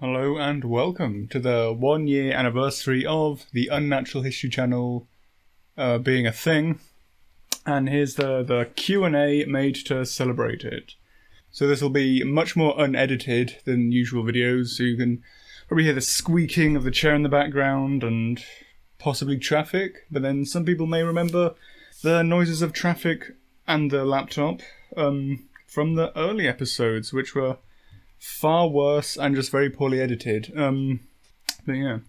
Hello and welcome to the 1 year anniversary of the Unnatural History channel being a thing. And here's the Q&A made to celebrate it. So this will be much more unedited than usual videos, so you can probably hear the squeaking of the chair in the background and possibly traffic, but then some people may remember the noises of traffic and the laptop from the early episodes, which were far worse and just very poorly edited. But yeah.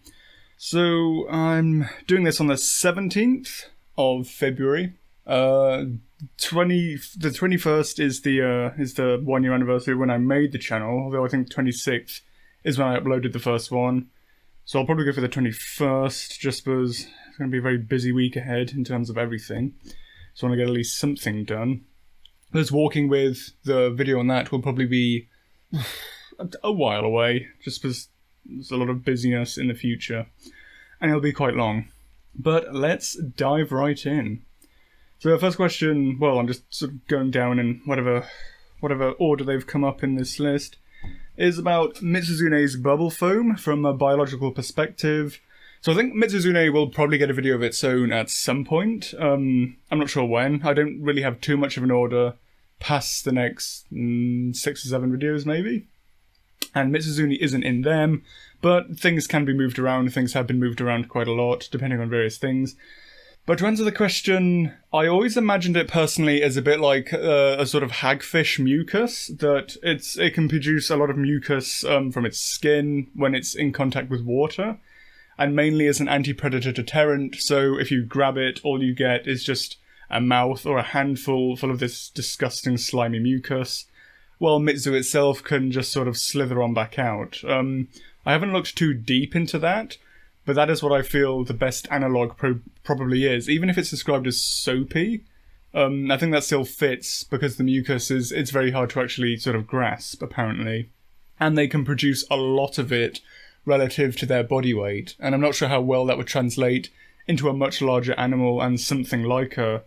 So I'm doing this on the 17th of February. The 21st is the 1 year anniversary when I made the channel, although I think 26th is when I uploaded the first one. So I'll probably go for the 21st, just because it's going to be a very busy week ahead in terms of everything. So I want to get at least something done. This walking with the video on that will probably be a while away, just because there's a lot of busyness in the future, and it'll be quite long. But let's dive right in. So the first question, well, I'm just sort of going down in whatever order they've come up in this list, is about Mitsuzune's bubble foam from a biological perspective. So I think Mitsuzune will probably get a video of its own at some point. I'm not sure when. I don't really have too much of an order past the next 6 or 7 videos, maybe. And Mitsuzune isn't in them, but things can be moved around. Things have been moved around quite a lot, depending on various things. But to answer the question, I always imagined it personally as a bit like a sort of hagfish mucus, that it can produce a lot of mucus from its skin when it's in contact with water, and mainly as an anti-predator deterrent, so if you grab it, all you get is just a mouth or a handful full of this disgusting slimy mucus, while Mitsu itself can just sort of slither on back out. I haven't looked too deep into that, but that is what I feel the best analogue probably is. Even if it's described as soapy, I think that still fits, because the mucus it's very hard to actually sort of grasp, apparently. And they can produce a lot of it relative to their body weight, and I'm not sure how well that would translate into a much larger animal and something like a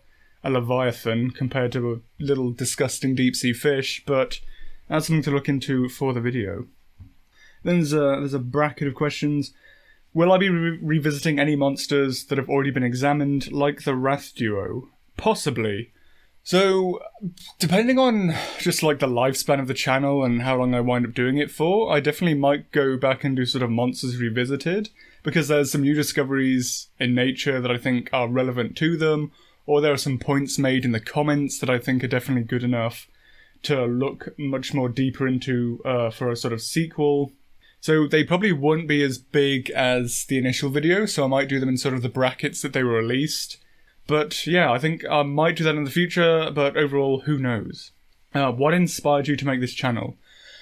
leviathan compared to a little disgusting deep-sea fish, but that's something to look into for the video. Then there's a bracket of questions. Will I be revisiting any monsters that have already been examined, like the Wrath Duo? Possibly. So, depending on just like the lifespan of the channel and how long I wind up doing it for, I definitely might go back and do sort of Monsters Revisited, because there's some new discoveries in nature that I think are relevant to them, or there are some points made in the comments that I think are definitely good enough to look much more deeper into for a sort of sequel. So they probably won't be as big as the initial video, so I might do them in sort of the brackets that they were released. But yeah, I think I might do that in the future, but overall, who knows? What inspired you to make this channel?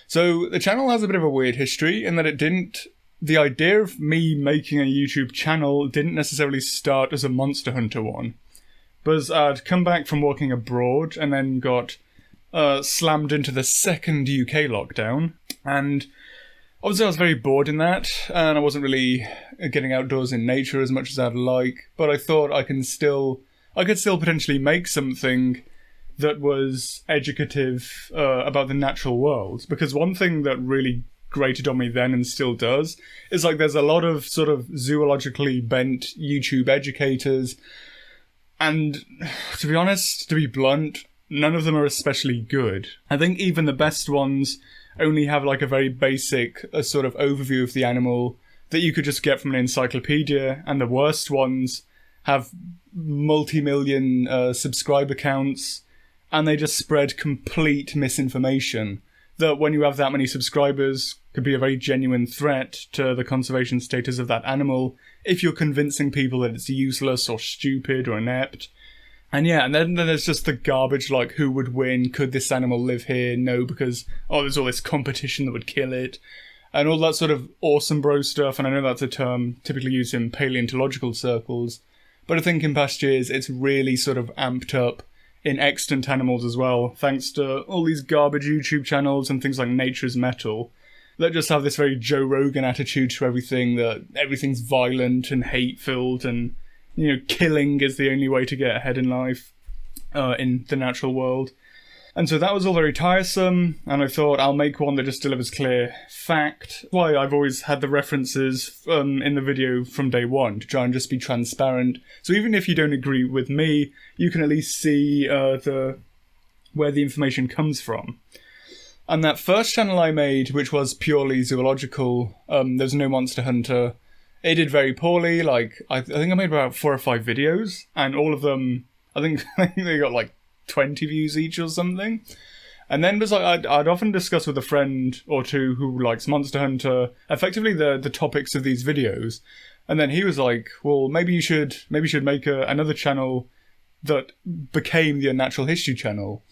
So the channel has a bit of a weird history in that the idea of me making a YouTube channel didn't necessarily start as a Monster Hunter one. But I'd come back from working abroad and then got slammed into the second UK lockdown, and obviously I was very bored in that, and I wasn't really getting outdoors in nature as much as I'd like, but I thought I could still potentially make something that was educative about the natural world, because one thing that really grated on me then and still does is like there's a lot of sort of zoologically bent YouTube educators, and to be honest, to be blunt, none of them are especially good. I think even the best ones only have like a very basic sort of overview of the animal that you could just get from an encyclopedia, and the worst ones have multi-million subscriber counts, and they just spread complete misinformation that when you have that many subscribers could be a very genuine threat to the conservation status of that animal if you're convincing people that it's useless or stupid or inept. And yeah, and then there's just the garbage like who would win, could this animal live here, no, because there's all this competition that would kill it, and all that sort of awesome bro stuff. And I know that's a term typically used in paleontological circles, but I think in past years it's really sort of amped up in extant animals as well, thanks to all these garbage YouTube channels and things like Nature's Metal that just have this very Joe Rogan attitude to everything, that everything's violent and hate-filled, and killing is the only way to get ahead in life in the natural world. And so that was all very tiresome, and I thought I'll make one that just delivers clear fact. Why I've always had the references in the video from day one to try and just be transparent. So even if you don't agree with me, you can at least see where the information comes from. And that first channel I made, which was purely zoological, there's no Monster Hunter, it did very poorly. Like, I think I made about 4 or 5 videos, and all of them, I think they got like 20 views each or something. And then I'd often discuss with a friend or two who likes Monster Hunter effectively the topics of these videos, and then he was like, well, maybe you should make another channel that became the Unnatural History channel.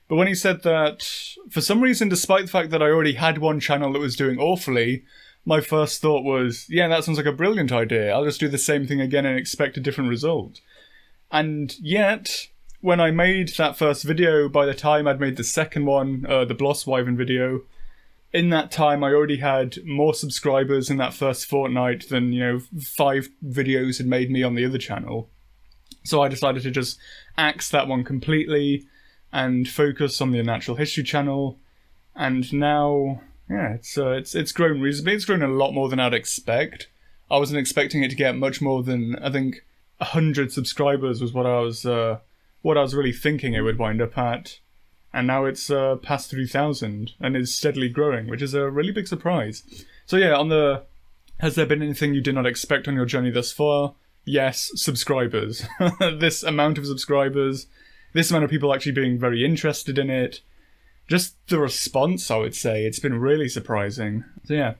But when he said that, for some reason, despite the fact that I already had one channel that was doing awfully, my first thought was, yeah, that sounds like a brilliant idea. I'll just do the same thing again and expect a different result. And yet, when I made that first video, by the time I'd made the second one, the Blosswyvern video, in that time I already had more subscribers in that first fortnight than, 5 videos had made me on the other channel. So I decided to just axe that one completely and focus on the Unnatural History channel. And now, yeah, it's grown reasonably. It's grown a lot more than I'd expect. I wasn't expecting it to get much more than, I think, 100 subscribers was what I was really thinking it would wind up at. And now it's past 3,000 and is steadily growing, which is a really big surprise. So yeah, has there been anything you did not expect on your journey thus far? Yes, subscribers. This amount of subscribers, this amount of people actually being very interested in it. Just the response, I would say, it's been really surprising. So yeah,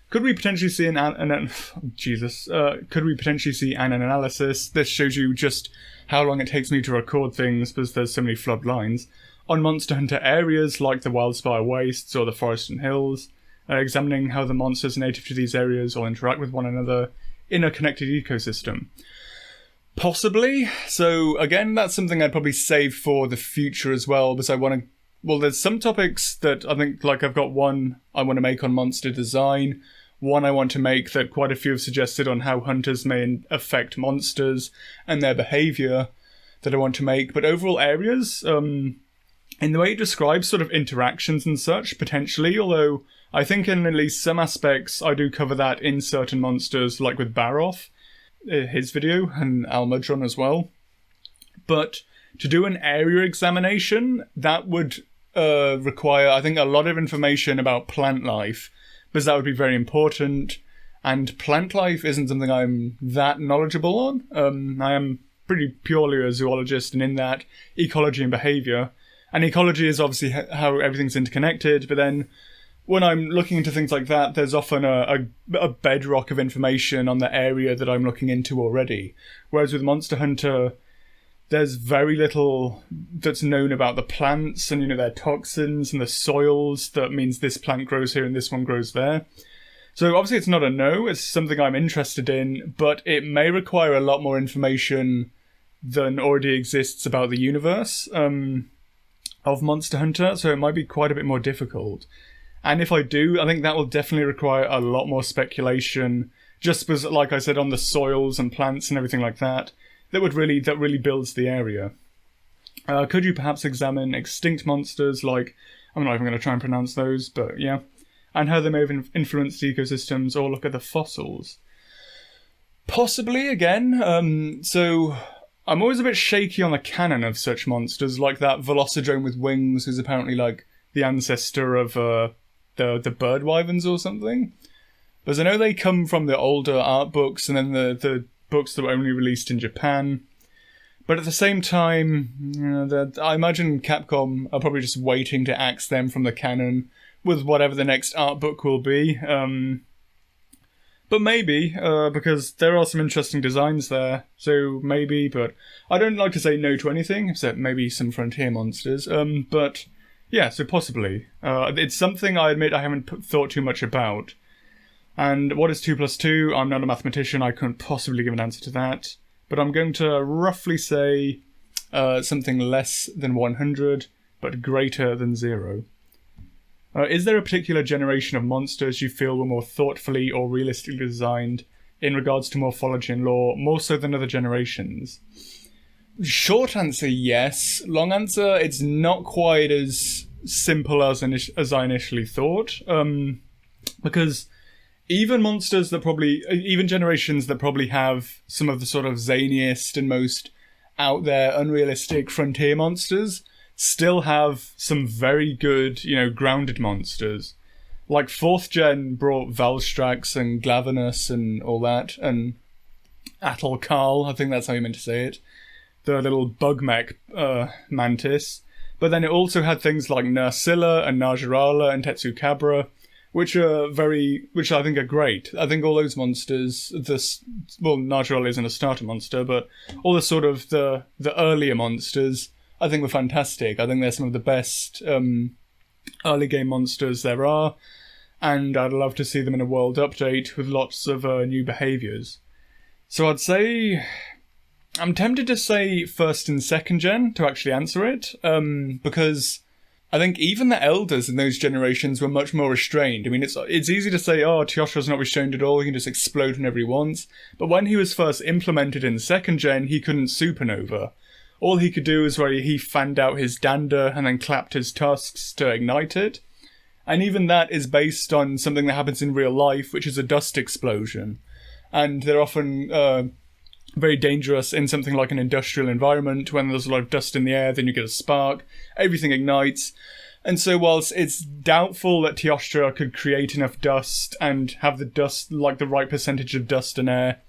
could we potentially see could we potentially see an analysis? This shows you just how long it takes me to record things because there's so many flood lines. On Monster Hunter areas like the Wildspire Wastes or the Forest and Hills, examining how the monsters native to these areas all interact with one another in a connected ecosystem. Possibly. So again, that's something I'd probably save for the future as well, because I want to... Well, there's some topics that I think, like I've got one I want to make on monster design, one I want to make that quite a few have suggested on how hunters may affect monsters and their behaviour that I want to make. But overall areas, in the way it describes sort of interactions and such, potentially, although I think in at least some aspects I do cover that in certain monsters, like with Baroth, his video, and Almudron as well. But to do an area examination, that would require, I think, a lot of information about plant life, because that would be very important, and plant life isn't something I'm that knowledgeable on. I am pretty purely a zoologist, and in that, ecology and behaviour. And ecology is obviously how everything's interconnected, but then when I'm looking into things like that, there's often a bedrock of information on the area that I'm looking into already. Whereas with Monster Hunter, there's very little that's known about the plants and, their toxins and the soils that means this plant grows here and this one grows there. So obviously it's not a no, it's something I'm interested in, but it may require a lot more information than already exists about the universe of Monster Hunter, so it might be quite a bit more difficult. And if I do, I think that will definitely require a lot more speculation, just because, like I said, on the soils and plants and everything like that, that really builds the area. Could you perhaps examine extinct monsters like, I'm not even going to try and pronounce those, but yeah, and how they may have influenced ecosystems, or look at the fossils? Possibly, again. So I'm always a bit shaky on the canon of such monsters, like that Velocidrome with wings, who's apparently like the ancestor of the bird wyverns or something. Because I know they come from the older art books and then the books that were only released in Japan. But at the same time, I imagine Capcom are probably just waiting to axe them from the canon with whatever the next art book will be. But maybe, because there are some interesting designs there, so maybe, but I don't like to say no to anything, except maybe some frontier monsters, but yeah, so possibly. It's something I admit I haven't thought too much about. And what is 2 plus 2? I'm not a mathematician, I couldn't possibly give an answer to that, but I'm going to roughly say something less than 100, but greater than 0. Is there a particular generation of monsters you feel were more thoughtfully or realistically designed in regards to morphology and lore, more so than other generations? Short answer, yes. Long answer, it's not quite as simple as I initially thought. Because even generations that probably have some of the sort of zaniest and most out there unrealistic frontier monsters still have some very good, grounded monsters. Like 4th gen brought Valstrax and Glavenus and all that, and Atalkarl, I think that's how you meant to say it. The little bug mech mantis. But then it also had things like Nursilla and Najarala and Tetsukabra, which I think are great. I think all those monsters, Najarala isn't a starter monster, but all the sort of the earlier monsters, I think were fantastic. I think they're some of the best early game monsters there are, and I'd love to see them in a world update with lots of new behaviours. So I'd say, I'm tempted to say 1st and 2nd gen to actually answer it, because I think even the elders in those generations were much more restrained. I mean, it's easy to say, Teoshra's not restrained at all, he can just explode whenever he wants, but when he was first implemented in 2nd gen, he couldn't supernova. All he could do was where he fanned out his dander and then clapped his tusks to ignite it. And even that is based on something that happens in real life, which is a dust explosion. And they're often very dangerous in something like an industrial environment. When there's a lot of dust in the air, then you get a spark, everything ignites. And so whilst it's doubtful that Teoshra could create enough dust and have the dust, like the right percentage of dust and air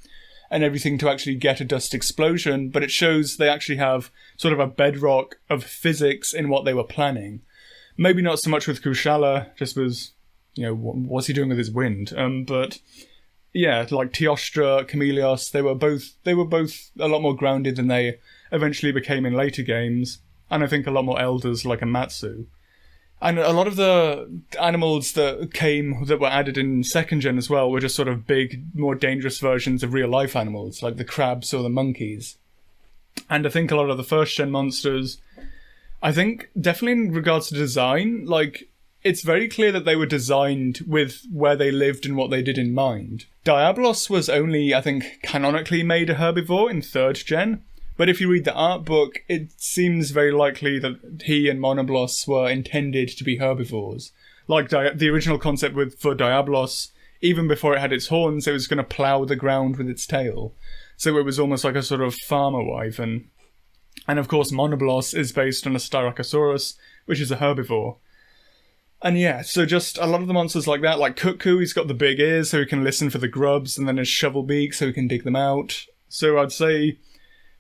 and everything to actually get a dust explosion, but it shows they actually have sort of a bedrock of physics in what they were planning. Maybe not so much with Kushala, just was, what's he doing with his wind? But yeah, like Teoshra, Chameleos, they were both a lot more grounded than they eventually became in later games, and I think a lot more elders like a Matsu. And a lot of the animals that were added in 2nd gen as well were just sort of big, more dangerous versions of real life animals, like the crabs or the monkeys. And I think a lot of the 1st gen monsters, I think definitely in regards to design, like, it's very clear that they were designed with where they lived and what they did in mind. Diablos was only, I think, canonically made a herbivore in 3rd gen, but if you read the art book, it seems very likely that he and Monoblos were intended to be herbivores. Like the original concept for Diablos, even before it had its horns, it was going to plough the ground with its tail. So it was almost like a sort of farmer wyvern. And of course Monoblos is based on a Styracosaurus, which is a herbivore. And yeah, so just a lot of the monsters like that, like Kutku, he's got the big ears so he can listen for the grubs, and then his shovel beak so he can dig them out. So I'd say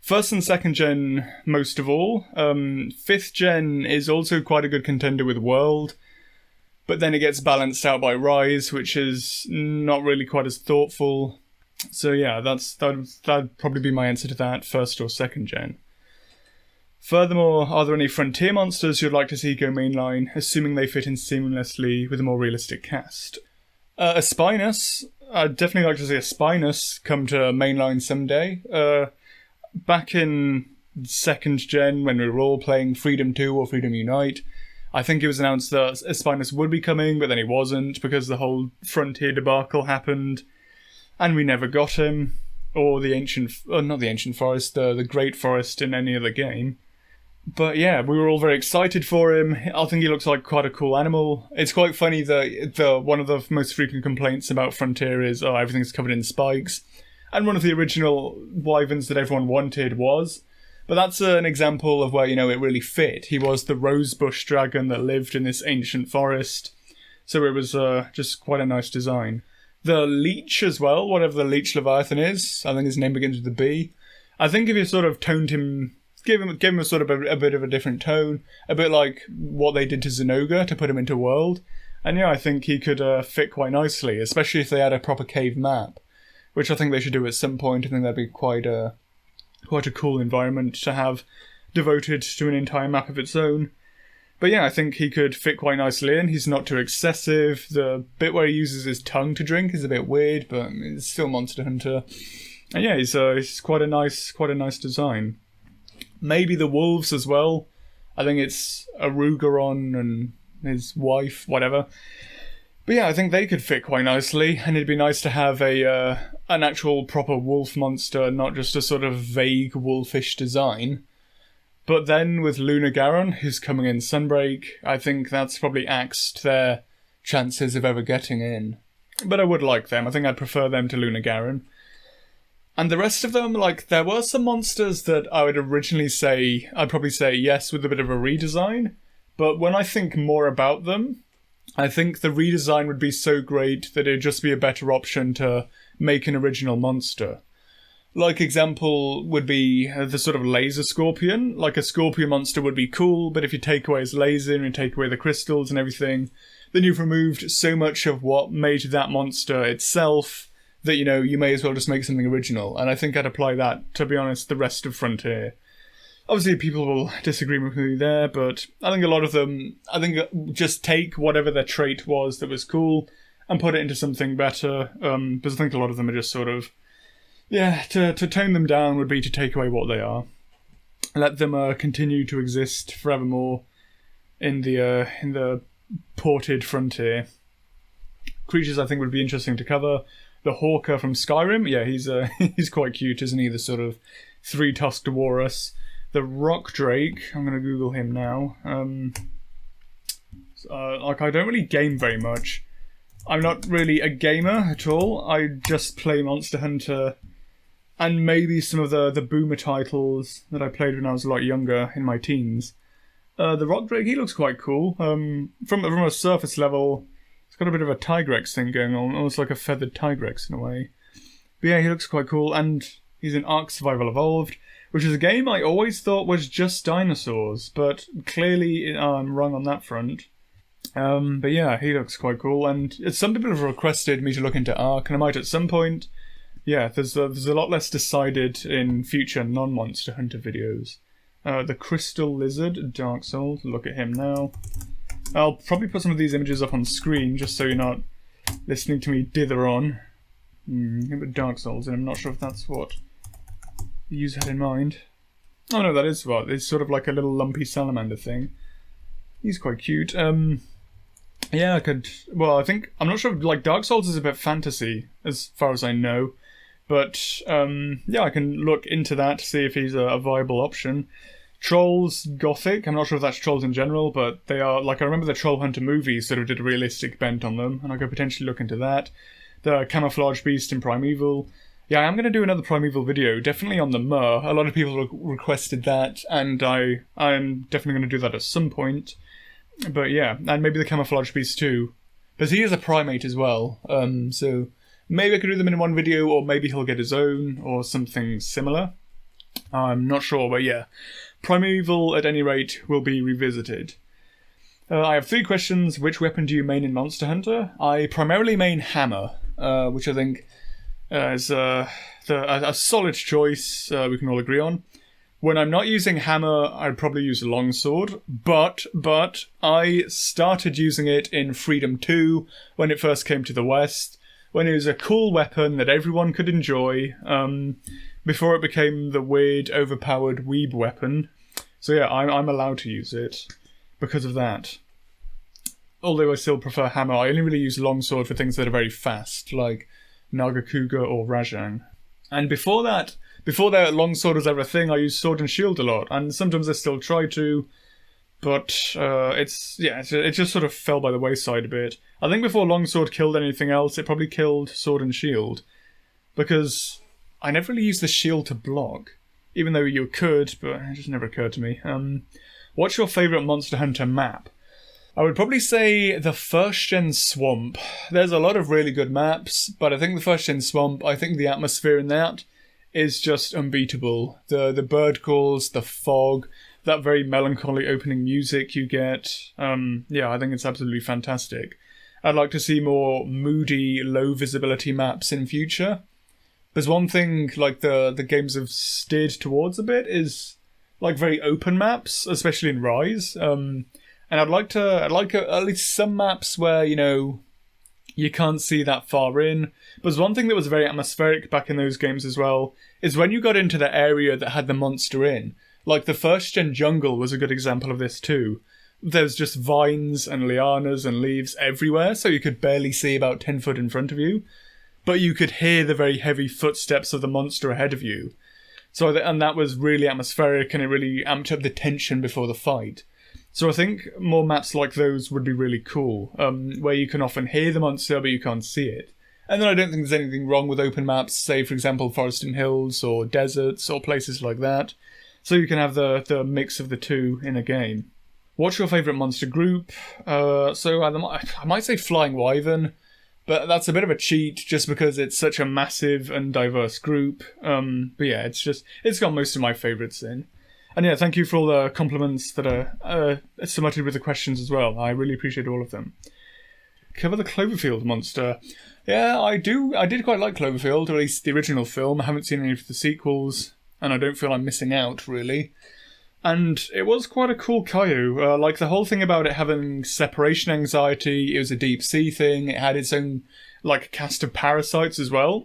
1st and 2nd gen most of all. 5th gen is also quite a good contender with World, but then it gets balanced out by Rise, which is not really quite as thoughtful. So yeah, that'd probably be my answer to that, 1st or 2nd gen. Furthermore, are there any frontier monsters you'd like to see go mainline, assuming they fit in seamlessly with a more realistic cast? A Spinus. I'd definitely like to see a Spinus come to mainline someday. Back in 2nd gen, when we were all playing Freedom 2 or Freedom Unite, I think it was announced that a Spinus would be coming, but then he wasn't because the whole frontier debacle happened, and we never got him. Or the not the Ancient Forest, the Great Forest in any other game. But yeah, we were all very excited for him. I think he looks like quite a cool animal. It's quite funny that one of the most frequent complaints about Frontier is, everything's covered in spikes. And one of the original wyverns that everyone wanted was. But that's an example of where, it really fit. He was the rosebush dragon that lived in this ancient forest. So it was just quite a nice design. The Leech as well, whatever the Leech Leviathan is, I think his name begins with a B. I think if you sort of toned him, gave him a sort of a bit of a different tone, a bit like what they did to Zenoga to put him into World, and yeah, I think he could fit quite nicely, especially if they had a proper cave map, which I think they should do at some point. I think that'd be quite a cool environment to have devoted to an entire map of its own. But yeah, I think he could fit quite nicely in. He's not too excessive. The bit where he uses his tongue to drink is a bit weird, but it's still Monster Hunter. And yeah, he's quite a nice design. Maybe the wolves as well. I think it's Arugaron and his wife, whatever. But yeah, I think they could fit quite nicely, and it'd be nice to have a an actual proper wolf monster, not just a sort of vague wolfish design. But then with Lunar Garon, who's coming in Sunbreak, I think that's probably axed their chances of ever getting in. But I would like them. I think I'd prefer them to Lunar Garon. And the rest of them, like, there were some monsters that I would originally say, I'd probably say yes with a bit of a redesign. But when I think more about them, I think the redesign would be so great that it'd just be a better option to make an original monster. Like example would be the sort of laser scorpion. Like a scorpion monster would be cool, but if you take away his laser and you take away the crystals and everything, then you've removed so much of what made that monster itself that, you know, you may as well just make something original. And I think I'd apply that, to be honest, the rest of Frontier. Obviously, people will disagree with me there, but I think a lot of them, just take whatever their trait was that was cool and put it into something better. Because I think a lot of them are just sort of, yeah, to tone them down would be to take away what they are. Let them continue to exist forevermore in the ported Frontier. Creatures I think would be interesting to cover. The Hawker from Skyrim, yeah, he's quite cute, isn't he? The sort of three-tusked walrus. The Rock Drake, I'm going to Google him now. I don't really game very much. I'm not really a gamer at all. I just play Monster Hunter and maybe some of the boomer titles that I played when I was a lot younger in my teens. The Rock Drake, he looks quite cool. From a surface level, it's got a bit of a Tigrex thing going on, almost like a feathered Tigrex in a way. But yeah, he looks quite cool, and he's in Ark Survival Evolved, which is a game I always thought was just dinosaurs, but clearly I'm wrong on that front. But yeah, he looks quite cool, and some people have requested me to look into Ark, and I might at some point. Yeah, there's a lot less decided in future non-Monster Hunter videos. The Crystal Lizard, Dark Souls, look at him now. I'll probably put some of these images up on screen, just so you're not listening to me dither on. But Dark Souls, and I'm not sure if that's what the user had in mind. Oh no, that is what. It's sort of like a little lumpy salamander thing. He's quite cute. Yeah, I could... Well, I'm not sure, like, Dark Souls is a bit fantasy, as far as I know. But, yeah, I can look into that, see if he's a viable option. Trolls Gothic, I'm not sure if that's trolls in general, but they are, like, I remember the Troll Hunter movies sort of did a realistic bent on them, and I could potentially look into that. The Camouflage Beast in Primeval. Yeah, I am going to do another Primeval video, definitely on the Mer. A lot of people requested that, and I'm definitely going to do that at some point. But yeah, and maybe the Camouflage Beast too. Because he is a primate as well, so maybe I could do them in one video, or maybe he'll get his own, or something similar. I'm not sure, but yeah. Primeval, at any rate, will be revisited. I have 3 questions. Which weapon do you main in Monster Hunter? I primarily main Hammer, which I think is a solid choice we can all agree on. When I'm not using Hammer, I'd probably use a Longsword, but I started using it in Freedom 2 when it first came to the West, when it was a cool weapon that everyone could enjoy, before it became the weird, overpowered weeb weapon. So yeah, I'm allowed to use it because of that. Although I still prefer Hammer, I only really use Longsword for things that are very fast, like Nagakuga or Rajang. And before that Longsword was ever a thing, I used Sword and Shield a lot, and sometimes I still try to, but it just sort of fell by the wayside a bit. I think before Longsword killed anything else, it probably killed Sword and Shield, because I never really used the shield to block, even though you could, but it just never occurred to me. What's your favourite Monster Hunter map? I would probably say the first gen Swamp. There's a lot of really good maps, but I think the first gen Swamp, I think the atmosphere in that is just unbeatable. The bird calls, the fog, that very melancholy opening music you get. Yeah, I think it's absolutely fantastic. I'd like to see more moody, low visibility maps in future. There's one thing like the games have steered towards a bit is like very open maps, especially in Rise. And I'd like at least some maps where, you know, you can't see that far in. But there's one thing that was very atmospheric back in those games as well, is when you got into the area that had the monster in. Like the first gen jungle was a good example of this too. There's just vines and lianas and leaves everywhere, so you could barely see about 10 foot in front of you. but you could hear the very heavy footsteps of the monster ahead of you. And that was really atmospheric, and it really amped up the tension before the fight. So I think more maps like those would be really cool, where you can often hear the monster but you can't see it. And then I don't think there's anything wrong with open maps, say for example forest and hills or deserts or places like that. So you can have the mix of the two in a game. What's your favourite monster group? So I might say Flying Wyvern, but that's a bit of a cheat just because it's such a massive and diverse group. But yeah, it's got most of my favourites in. And yeah, thank you for all the compliments that are submitted with the questions as well. I really appreciate all of them. Cover the Cloverfield monster. Yeah, I did quite like Cloverfield, or at least the original film. I haven't seen any of the sequels, and I don't feel I'm missing out, really. And it was quite a cool kaiju. Like, the whole thing about it having separation anxiety, it was a deep sea thing, it had its own, like, cast of parasites as well.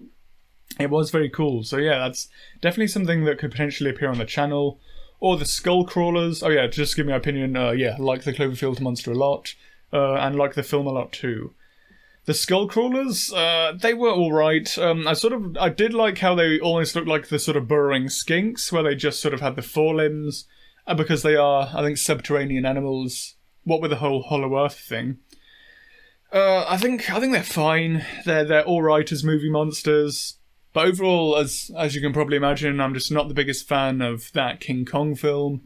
It was very cool. So yeah, that's definitely something that could potentially appear on the channel. Or the Skull Crawlers. Oh yeah, just give me my opinion. Yeah, like the Cloverfield monster a lot. And like the film a lot too. The Skull Crawlers, they were alright. I did like how they almost looked like the sort of burrowing skinks, where they just sort of had the forelimbs, because they are, I think, subterranean animals. What with the whole Hollow Earth thing. I think they're fine. They're alright as movie monsters. But overall, as you can probably imagine, I'm just not the biggest fan of that King Kong film.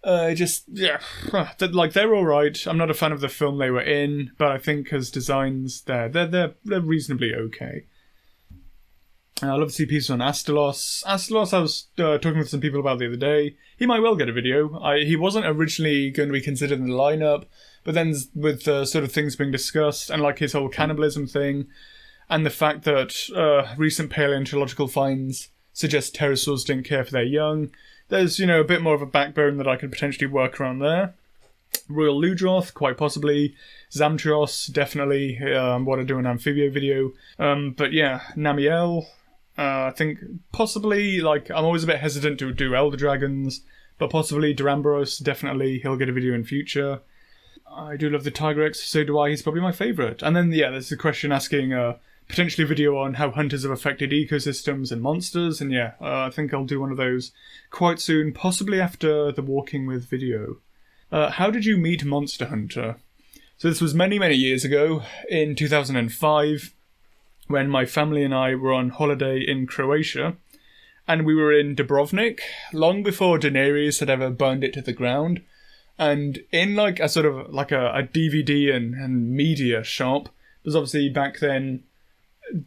They're alright. I'm not a fan of the film they were in, but I think as designs, they're reasonably okay. I love to see pieces on Astalos. Astalos, I was talking with some people about the other day. He might well get a video. He wasn't originally going to be considered in the lineup, but then with sort of things being discussed, and like his whole cannibalism thing, and the fact that recent paleontological finds suggest pterosaurs didn't care for their young, there's, a bit more of a backbone that I could potentially work around there. Royal Ludroth, quite possibly. Zamtrios, definitely. Want to do an amphibio video. But yeah, Namiel, I think possibly, I'm always a bit hesitant to do Elder Dragons, but possibly Duramboros, definitely. He'll get a video in future. I do love the Tigrex, so do I. He's probably my favourite. And then, yeah, there's a question asking potentially a video on how hunters have affected ecosystems and monsters, and yeah, I think I'll do one of those quite soon, possibly after the Walking With video. How did you meet Monster Hunter? So this was many, many years ago, in 2005, when my family and I were on holiday in Croatia, and we were in Dubrovnik, long before Daenerys had ever burned it to the ground, and in a DVD and media shop, because obviously back then,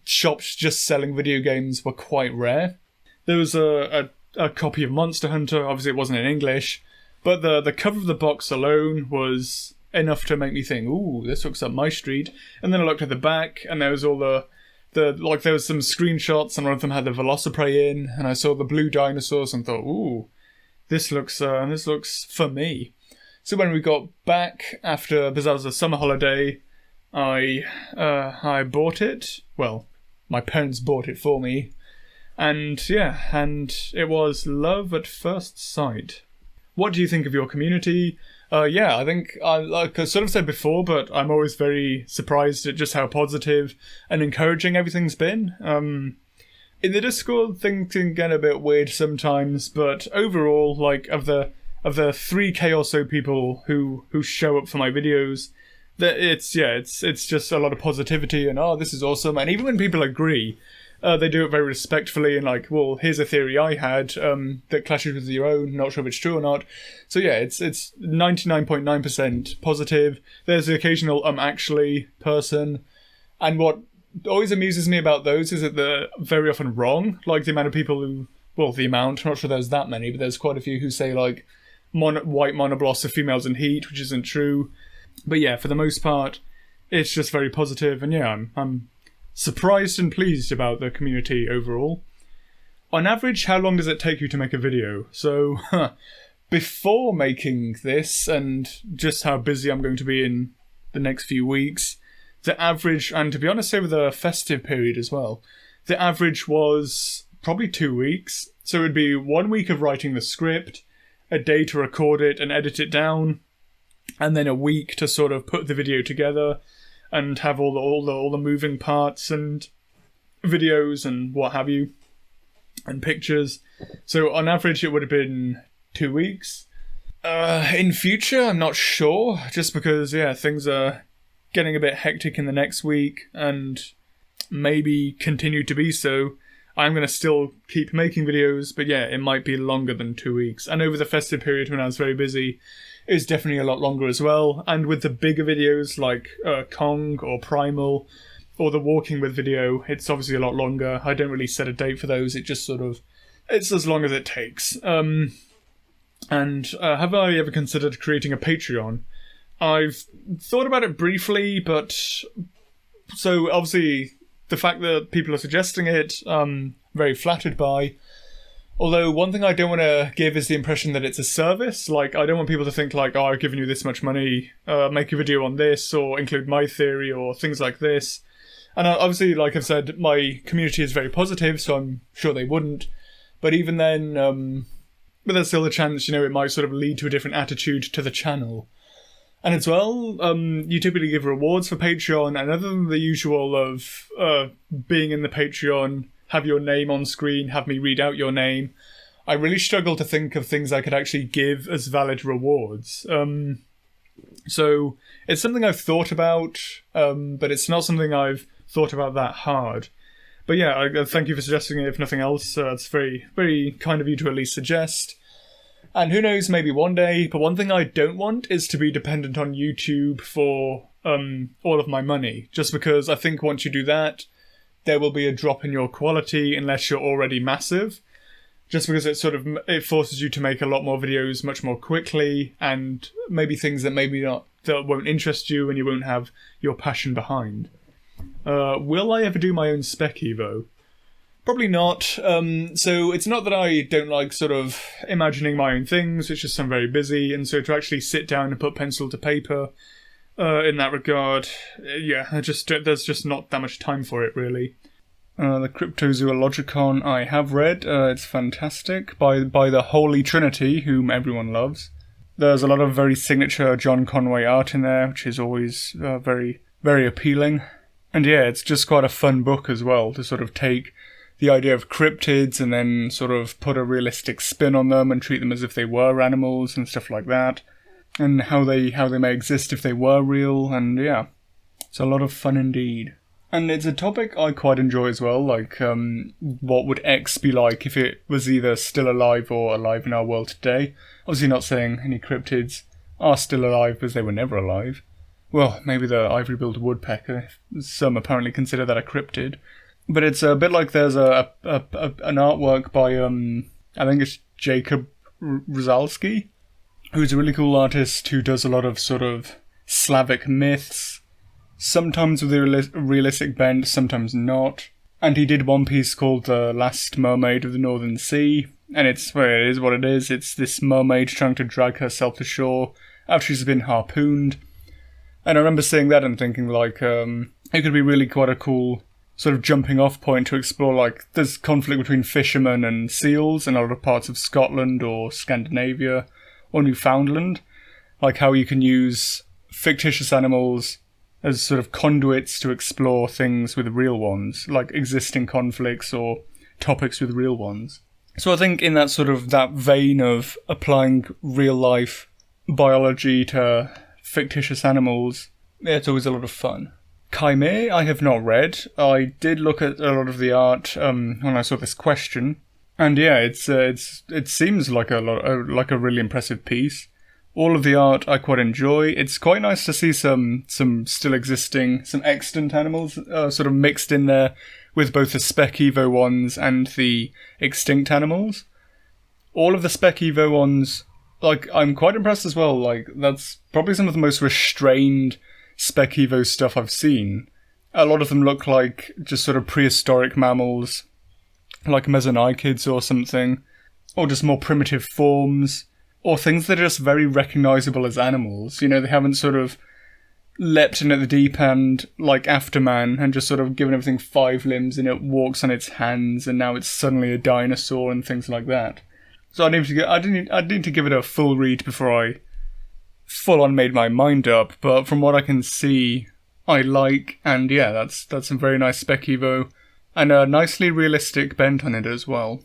shops just selling video games were quite rare. There was a copy of Monster Hunter, obviously it wasn't in English, but the cover of the box alone was enough to make me think, ooh, this looks up my street. And then I looked at the back, and there was all there was some screenshots, and one of them had the Velociprey in, and I saw the blue dinosaurs and thought, ooh, this looks for me. So when we got back because that was a summer holiday, I bought it. Well, my parents bought it for me. And it was love at first sight. What do you think of your community? I think, like I sort of said before, but I'm always very surprised at just how positive and encouraging everything's been. In the Discord, things can get a bit weird sometimes, but overall, of the 3K or so people who show up for my videos, it's just a lot of positivity and this is awesome. And even when people agree, they do it very respectfully and well, here's a theory I had that clashes with your own, not sure if it's true or not. So yeah, it's 99.9% positive. There's the occasional actually person, and what always amuses me about those is that they're very often wrong. Like the amount of people I'm not sure there's that many, but there's quite a few who say white monobloss are females in heat, which isn't true. But yeah, for the most part, it's just very positive, and yeah, I'm surprised and pleased about the community overall. On average, how long does it take you to make a video? So, before making this, and just how busy I'm going to be in the next few weeks, the average, and to be honest, over the festive period as well, the average was probably 2 weeks. So it would be 1 week of writing the script, a day to record it and edit it down, and then a week to sort of put the video together and have all the moving parts and videos and what have you, and pictures. So on average, it would have been 2 weeks. In future, I'm not sure, just because, things are getting a bit hectic in the next week, and maybe continue to be so. I'm going to still keep making videos, but it might be longer than 2 weeks. And over the festive period when I was very busy, it was definitely a lot longer as well. And with the bigger videos like Kong or Primal or the Walking With video, it's obviously a lot longer. I don't really set a date for those. It just it's as long as it takes. And have I ever considered creating a Patreon? I've thought about it briefly, but so obviously the fact that people are suggesting it, very flattered by. Although one thing I don't want to give is the impression that it's a service. Like, I don't want people to think like, oh, I've given you this much money, make a video on this, or include my theory, or things like this. And obviously, like I've said, my community is very positive, so I'm sure they wouldn't. But even then, but there's still a chance, it might sort of lead to a different attitude to the channel. And as well, you typically give rewards for Patreon, and other than the usual of being in the Patreon, have your name on screen, have me read out your name, I really struggle to think of things I could actually give as valid rewards. So it's something I've thought about, but it's not something I've thought about that hard. But I thank you for suggesting it, if nothing else. It's very, very kind of you to at least suggest. And who knows, maybe one day. But one thing I don't want is to be dependent on YouTube for all of my money. Just because I think once you do that, there will be a drop in your quality unless you're already massive. Just because it forces you to make a lot more videos much more quickly, and maybe things that that won't interest you and you won't have your passion behind. Will I ever do my own Spec Evo? Probably not. So it's not that I don't like sort of imagining my own things, it's just I'm very busy, and so to actually sit down and put pencil to paper in that regard, there's just not that much time for it, really. The Cryptozoologicon I have read. It's fantastic, by the Holy Trinity, whom everyone loves. There's a lot of very signature John Conway art in there, which is always very, very appealing. And it's just quite a fun book as well, to sort of take the idea of cryptids and then sort of put a realistic spin on them and treat them as if they were animals and stuff like that. And how they may exist if they were real, and it's a lot of fun indeed. And it's a topic I quite enjoy as well, like what would X be like if it was either still alive or alive in our world today. Obviously not saying any cryptids are still alive because they were never alive. Well, maybe the ivory-billed woodpecker, some apparently consider that a cryptid. But it's a bit like there's an artwork by, I think it's Jacob Rzalski, who's a really cool artist who does a lot of sort of Slavic myths, sometimes with a realistic bent, sometimes not. And he did one piece called The Last Mermaid of the Northern Sea, and it is what it is. It's this mermaid trying to drag herself to shore after she's been harpooned. And I remember seeing that and thinking, like, it could be really quite a cool sort of jumping off point to explore, like, there's conflict between fishermen and seals in a lot of parts of Scotland or Scandinavia or Newfoundland. Like how you can use fictitious animals as sort of conduits to explore things with real ones, like existing conflicts or topics with real ones. So I think in that sort of that vein of applying real life biology to fictitious animals, it's always a lot of fun. Chimere, I have not read. I did look at a lot of the art when I saw this question, and it seems like a really impressive piece. All of the art I quite enjoy. It's quite nice to see some still existing, some extant animals sort of mixed in there with both the Spec Evo ones and the extinct animals. All of the Spec Evo ones, like, I'm quite impressed as well. Like, that's probably some of the most restrained Spec Evo stuff I've seen. A lot of them look like just sort of prehistoric mammals, like mesonychids or something, or just more primitive forms, or things that are just very recognisable as animals. You know, they haven't sort of leapt in at the deep end like Afterman and just sort of given everything 5 limbs and it walks on its hands and now it's suddenly a dinosaur and things like that. So I'd need to give it a full read before I full on made my mind up, but from what I can see, I like, and that's some very nice Spec Evo. And a nicely realistic bent on it as well.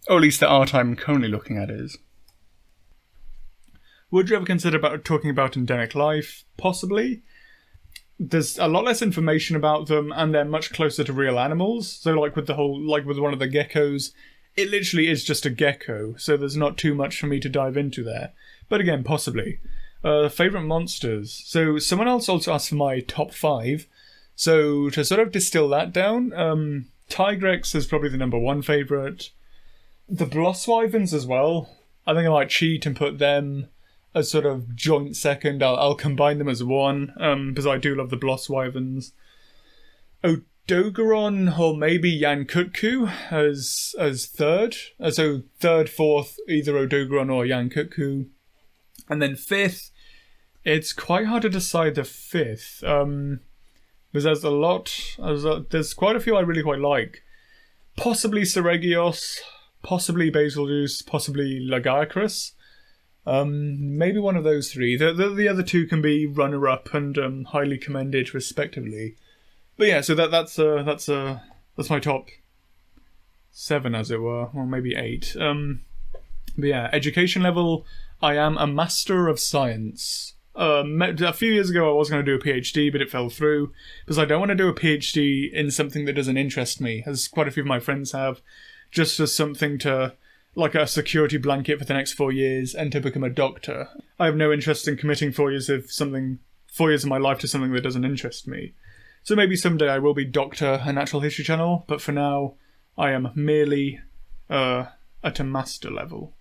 Or at least the art I'm currently looking at is. Would you ever consider talking about endemic life? Possibly. There's a lot less information about them, and they're much closer to real animals. So, like with one of the geckos, it literally is just a gecko. So there's not too much for me to dive into there. But again, possibly. Favorite monsters. So someone else also asked for my top 5. So to sort of distill that down, Tigrex is probably the number 1 favorite. The Blosswyverns as well. I think I might cheat and put them as sort of joint second. I'll combine them as one, because I do love the Blosswyverns. Odogaron or maybe Yankutku as third. So third, fourth, either Odogaron or Yankutku. And then 5th, it's quite hard to decide the 5th. Because there's quite a few I really quite like. Possibly Seregios, possibly Basiljuice, possibly Lagiacrus. Maybe one of those 3. The other 2 can be runner-up and highly commended, respectively. But yeah, so that's my top 7, as it were, or maybe 8. But yeah, education level, I am a Master of Science. A few years ago, I was going to do a PhD, but it fell through because I don't want to do a PhD in something that doesn't interest me, as quite a few of my friends have, just as something to, like a security blanket for the next 4 years and to become a doctor. I have no interest in committing 4 years of my life to something that doesn't interest me. So maybe someday I will be Doctor, a Natural History channel, but for now, I am merely at a master level.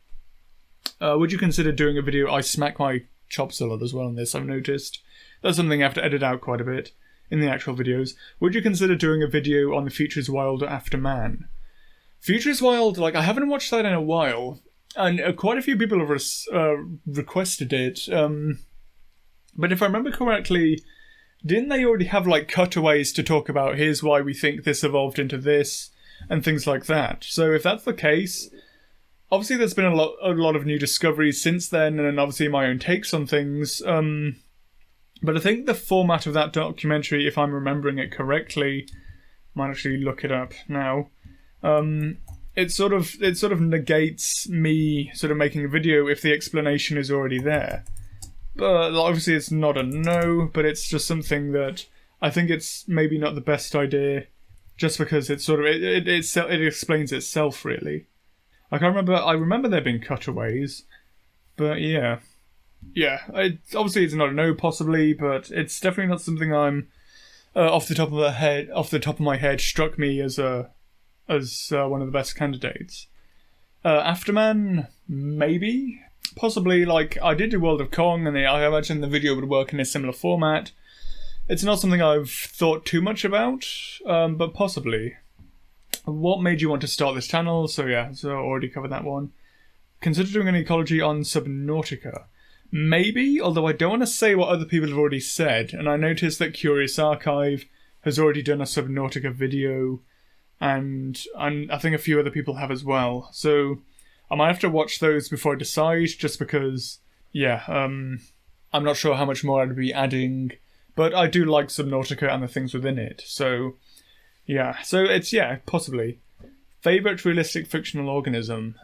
Would you consider doing a video? I smack my chops a lot as well on this, I've noticed. That's something I have to edit out quite a bit in the actual videos. Would you consider doing a video on the Future is Wild After Man? Future is Wild, I haven't watched that in a while, and quite a few people have requested it. But if I remember correctly, didn't they already have cutaways to talk about here's why we think this evolved into this and things like that? So if that's the case, obviously there's been a lot of new discoveries since then, and obviously my own takes on things. But I think the format of that documentary, if I'm remembering it correctly, might actually look it up now. It sort of negates me sort of making a video if the explanation is already there. But obviously it's not a no, but it's just something that I think it's maybe not the best idea, just because it explains itself really. I remember there being cutaways, but yeah. Obviously it's not a no, possibly, but it's definitely not something I'm off the top of my head struck me as one of the best candidates. Afterman, maybe, possibly. I did do World of Kong, and I imagine the video would work in a similar format. It's not something I've thought too much about, but possibly. What made you want to start this channel? So I already covered that one. Consider doing an ecology on Subnautica. Maybe, although I don't want to say what other people have already said, and I noticed that Curious Archive has already done a Subnautica video, and I think a few other people have as well. So I might have to watch those before I decide, just because, I'm not sure how much more I'd be adding, but I do like Subnautica and the things within it. So it's possibly. Favourite realistic fictional organism?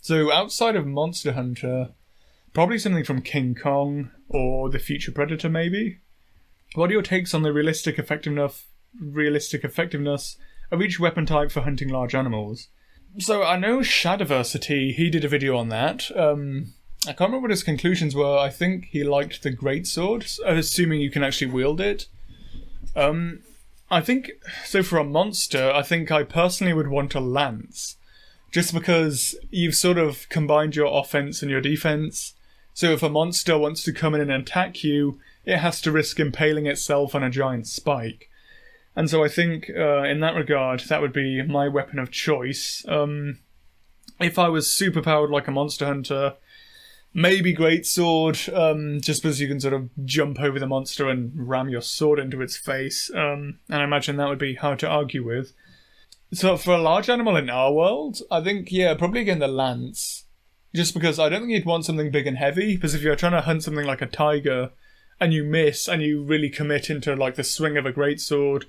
So outside of Monster Hunter, probably something from King Kong or The Future Predator, maybe? What are your takes on the realistic effectiveness of each weapon type for hunting large animals? So I know Shadiversity, he did a video on that. I can't remember what his conclusions were. I think he liked the greatsword, assuming you can actually wield it. I think, so for a monster, I think I personally would want a lance. Just because you've sort of combined your offense and your defense. So if a monster wants to come in and attack you, it has to risk impaling itself on a giant spike. And so I think, in that regard, that would be my weapon of choice. If I was superpowered like a Monster Hunter, maybe greatsword, just because you can sort of jump over the monster and ram your sword into its face. And I imagine that would be hard to argue with. So for a large animal in our world, I think, probably again the lance. Just because I don't think you'd want something big and heavy, because if you're trying to hunt something like a tiger, and you miss, and you really commit into the swing of a greatsword,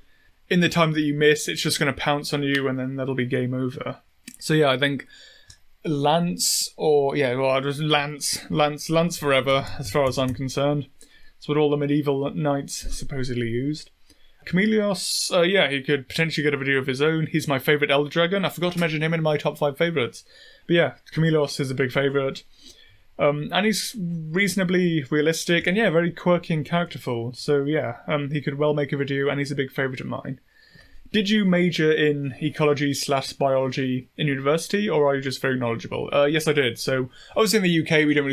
in the time that you miss, it's just going to pounce on you and then that'll be game over. So yeah, I think Lance just Lance forever, as far as I'm concerned. That's what all the medieval knights supposedly used. Chameleos, he could potentially get a video of his own. He's my favourite Elder Dragon. I forgot to mention him in my top 5 favourites. But yeah, Chameleos is a big favourite. And he's reasonably realistic and very quirky and characterful. So yeah, he could well make a video and he's a big favourite of mine. Did you major in ecology/biology in university, or are you just very knowledgeable? Yes, I did. So obviously in the UK we don't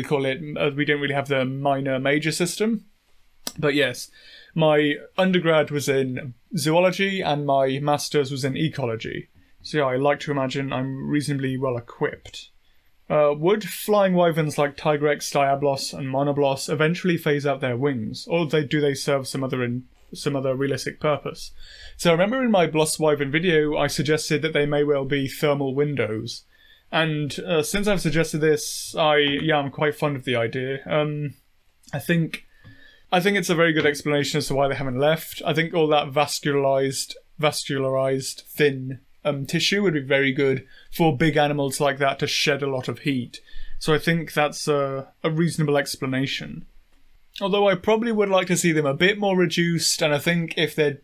really have the minor major system. But yes, my undergrad was in zoology and my master's was in ecology. So yeah, I like to imagine I'm reasonably well equipped. Would flying wyverns like Tigrex, Diablos and Monoblos eventually phase out their wings? Or do they serve some other realistic purpose? So I remember in my Bloss Wyvern video I suggested that they may well be thermal windows. And since I've suggested this, I'm quite fond of the idea. I think it's a very good explanation as to why they haven't left. I think all that vascularized thin tissue would be very good for big animals like that to shed a lot of heat. So I think that's a reasonable explanation. Although I probably would like to see them a bit more reduced, and I think if the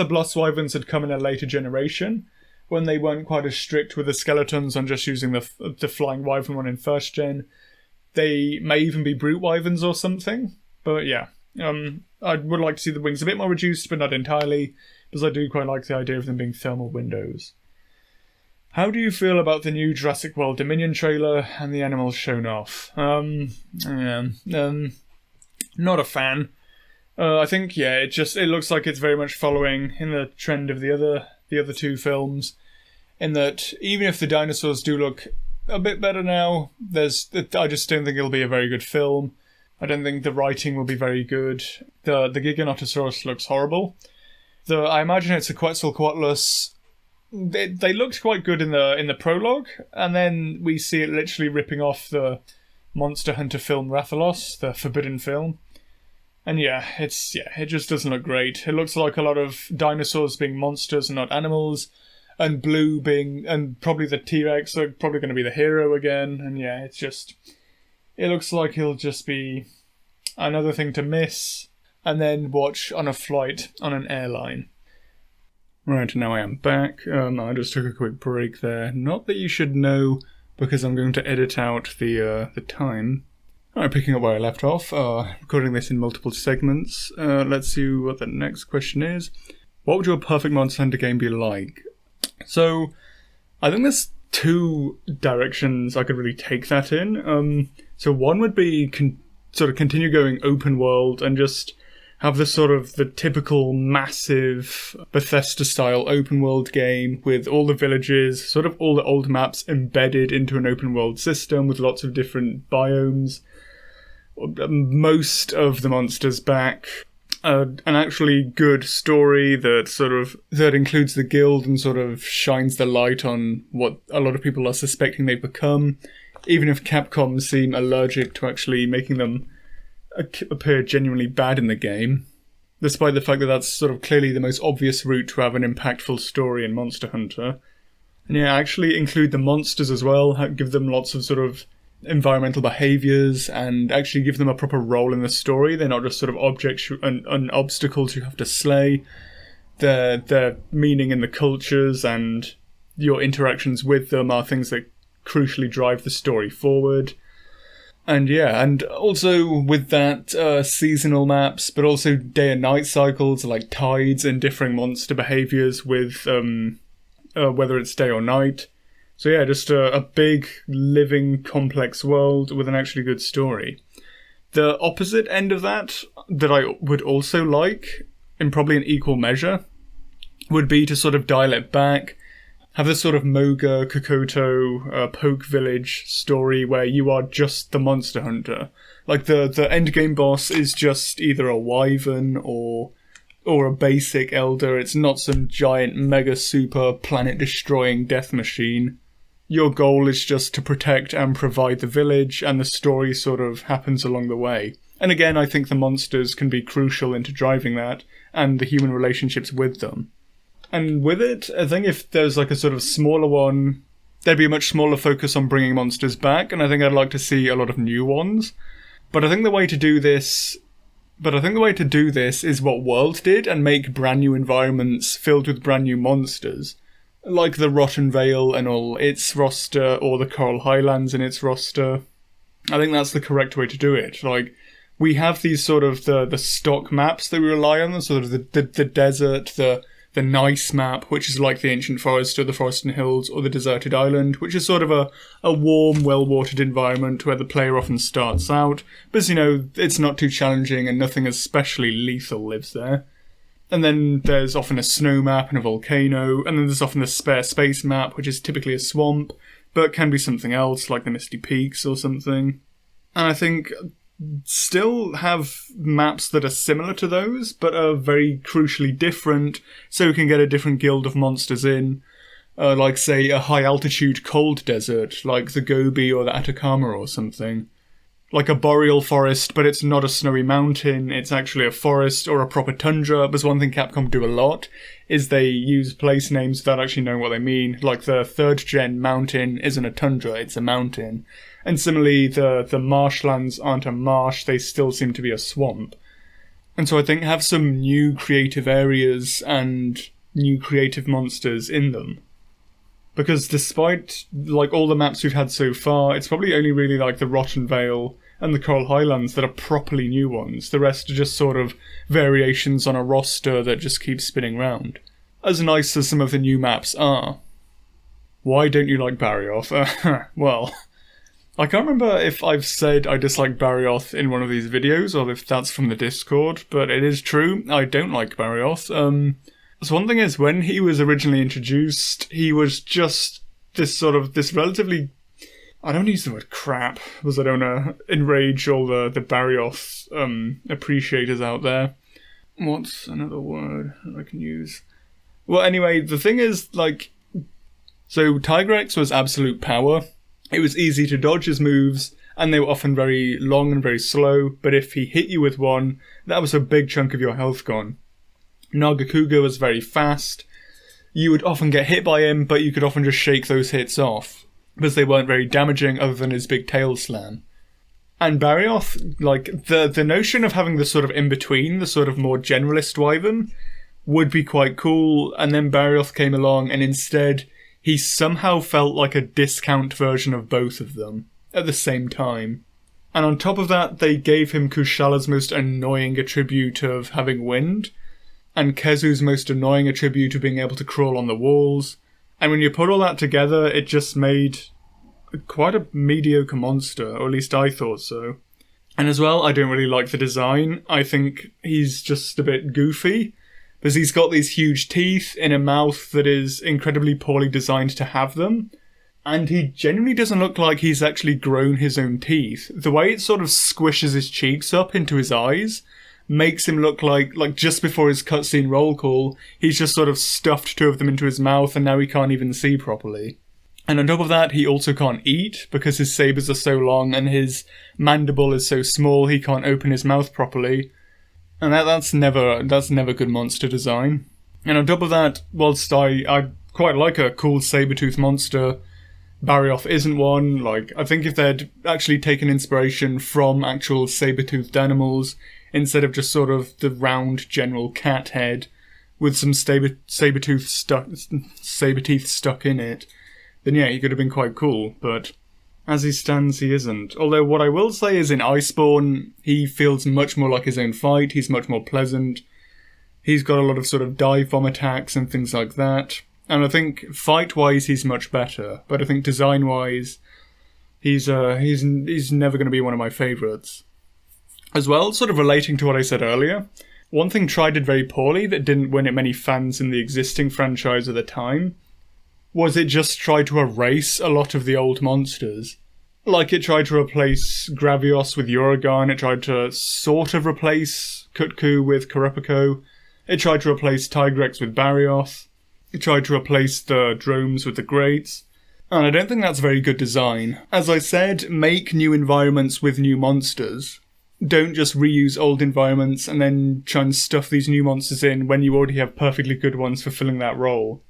Bloss Wyverns had come in a later generation, when they weren't quite as strict with the skeletons on just using the Flying Wyvern one in first gen, they may even be Brute Wyverns or something. But yeah, I would like to see the wings a bit more reduced, but not entirely, because I do quite like the idea of them being thermal windows. How do you feel about the new Jurassic World Dominion trailer and the animals shown off? Not a fan. I think it looks like it's very much following in the trend of the other two films, in that even if the dinosaurs do look a bit better now, I just don't think it'll be a very good film. I don't think the writing will be very good. The Giganotosaurus looks horrible. I imagine it's a Quetzalcoatlus. They looked quite good in the prologue, and then we see it literally ripping off the Monster Hunter film Rathalos, the forbidden film. And it just doesn't look great. It looks like a lot of dinosaurs being monsters and not animals, and Blue and probably the T-Rex are probably going to be the hero again. And it looks like he'll just be another thing to miss and then watch on a flight on an airline. Right, now I am back. I just took a quick break there. Not that you should know, because I'm going to edit out the time. Alright, picking up where I left off, recording this in multiple segments. Let's see what the next question is. What would your perfect Monster Hunter game be like? So, I think there's 2 directions I could really take that in. So one would be sort of continue going open world and just have the typical massive Bethesda-style open world game with all the villages, sort of all the old maps embedded into an open world system with lots of different biomes. Most of the monsters back, an actually good story that includes the guild and sort of shines the light on what a lot of people are suspecting they've become, even if Capcom seem allergic to actually making them appear genuinely bad in the game, despite the fact that that's sort of clearly the most obvious route to have an impactful story in Monster Hunter. And actually include the monsters as well, give them lots of sort of environmental behaviours and actually give them a proper role in the story. They're not just sort of objects and obstacles you have to slay. Their meaning in the cultures and your interactions with them are things that crucially drive the story forward. And also with that, seasonal maps, but also day and night cycles like tides and differing monster behaviours with whether it's day or night. So just a big, living, complex world with an actually good story. The opposite end of that I would also like, in probably an equal measure, would be to sort of dial it back, have this sort of Moga, Kokoto, Poke Village story where you are just the monster hunter. Like the endgame boss is just either a wyvern or a basic elder. It's not some giant mega super planet destroying death machine. Your goal is just to protect and provide the village, and the story sort of happens along the way. And again, I think the monsters can be crucial into driving that, and the human relationships with them. And with it, I think if there's like a sort of smaller one, there'd be a much smaller focus on bringing monsters back, and I think I'd like to see a lot of new ones. But I think the way to do this is what World did, and make brand new environments filled with brand new monsters. Like the Rotten Vale and all its roster, or the Coral Highlands and its roster. I think that's the correct way to do it. Like, we have these sort of the stock maps that we rely on, sort of the desert, the nice map, which is like the Ancient Forest or the Forest and Hills or the Deserted Island, which is sort of a warm, well-watered environment where the player often starts out, because, you know, it's not too challenging and nothing especially lethal lives there. And then there's often a snow map and a volcano, and then there's often the spare space map, which is typically a swamp, but can be something else, like the Misty Peaks or something. And I think still have maps that are similar to those, but are very crucially different, so we can get a different guild of monsters in, like, say, a high-altitude cold desert, like the Gobi or the Atacama or something. Like a boreal forest, but it's not a snowy mountain, it's actually a forest or a proper tundra, because one thing Capcom do a lot is they use place names without actually knowing what they mean. Like the 3rd gen mountain isn't a tundra, it's a mountain. And similarly, the marshlands aren't a marsh, they still seem to be a swamp. And so I think have some new creative areas and new creative monsters in them. Because despite, like, all the maps we've had so far, it's probably only really, like, the Rotten Vale and the Coral Highlands that are properly new ones. The rest are just sort of variations on a roster that just keeps spinning round. As nice as some of the new maps are. Why don't you like Barioth? Well, I can't remember if I've said I dislike Barioth in one of these videos, or if that's from the Discord, but it is true, I don't like Barioth. So one thing is, when he was originally introduced, he was just this relatively, I don't use the word crap, because I don't want to enrage all the Barioth appreciators out there. What's another word that I can use? Well, anyway, the thing is, like, so Tigrex was absolute power. It was easy to dodge his moves, and they were often very long and very slow, but if he hit you with one, that was a big chunk of your health gone. Nagakuga was very fast. You would often get hit by him, but you could often just shake those hits off, because they weren't very damaging other than his big tail slam. And Barioth, like, the notion of having the sort of in-between, the sort of more generalist Wyvern, would be quite cool, and then Barioth came along, and instead he somehow felt like a discount version of both of them at the same time. And on top of that, they gave him Kushala's most annoying attribute of having wind, and Kezu's most annoying attribute of being able to crawl on the walls. And when you put all that together, it just made quite a mediocre monster, or at least I thought so. And as well, I don't really like the design. I think he's just a bit goofy, because he's got these huge teeth in a mouth that is incredibly poorly designed to have them, and he genuinely doesn't look like he's actually grown his own teeth. The way it sort of squishes his cheeks up into his eyes makes him look like just before his cutscene roll call, he's just sort of stuffed 2 of them into his mouth and now he can't even see properly. And on top of that, he also can't eat because his sabers are so long and his mandible is so small he can't open his mouth properly. And that's never good monster design. And on top of that, whilst I quite like a cool saber-tooth monster, Barioth isn't one. Like, I think if they'd actually taken inspiration from actual saber-toothed animals, instead of just sort of the round general cat head with some saber-teeth stuck in it, then yeah, he could have been quite cool, but as he stands, he isn't. Although what I will say is in Iceborne, he feels much more like his own fight, he's much more pleasant, he's got a lot of sort of dive bomb attacks and things like that, and I think fight-wise he's much better, but I think design-wise, he's never going to be one of my favourites. As well, sort of relating to what I said earlier, one thing Tri did very poorly that didn't win it many fans in the existing franchise at the time was it just tried to erase a lot of the old monsters. Like, it tried to replace Gravios with Uragan, it tried to sort of replace Kutku with Kurapiko, it tried to replace Tigrex with Barioth, it tried to replace the Dromes with the Greats, and I don't think that's very good design. As I said, make new environments with new monsters, don't just reuse old environments and then try and stuff these new monsters in when you already have perfectly good ones fulfilling that role.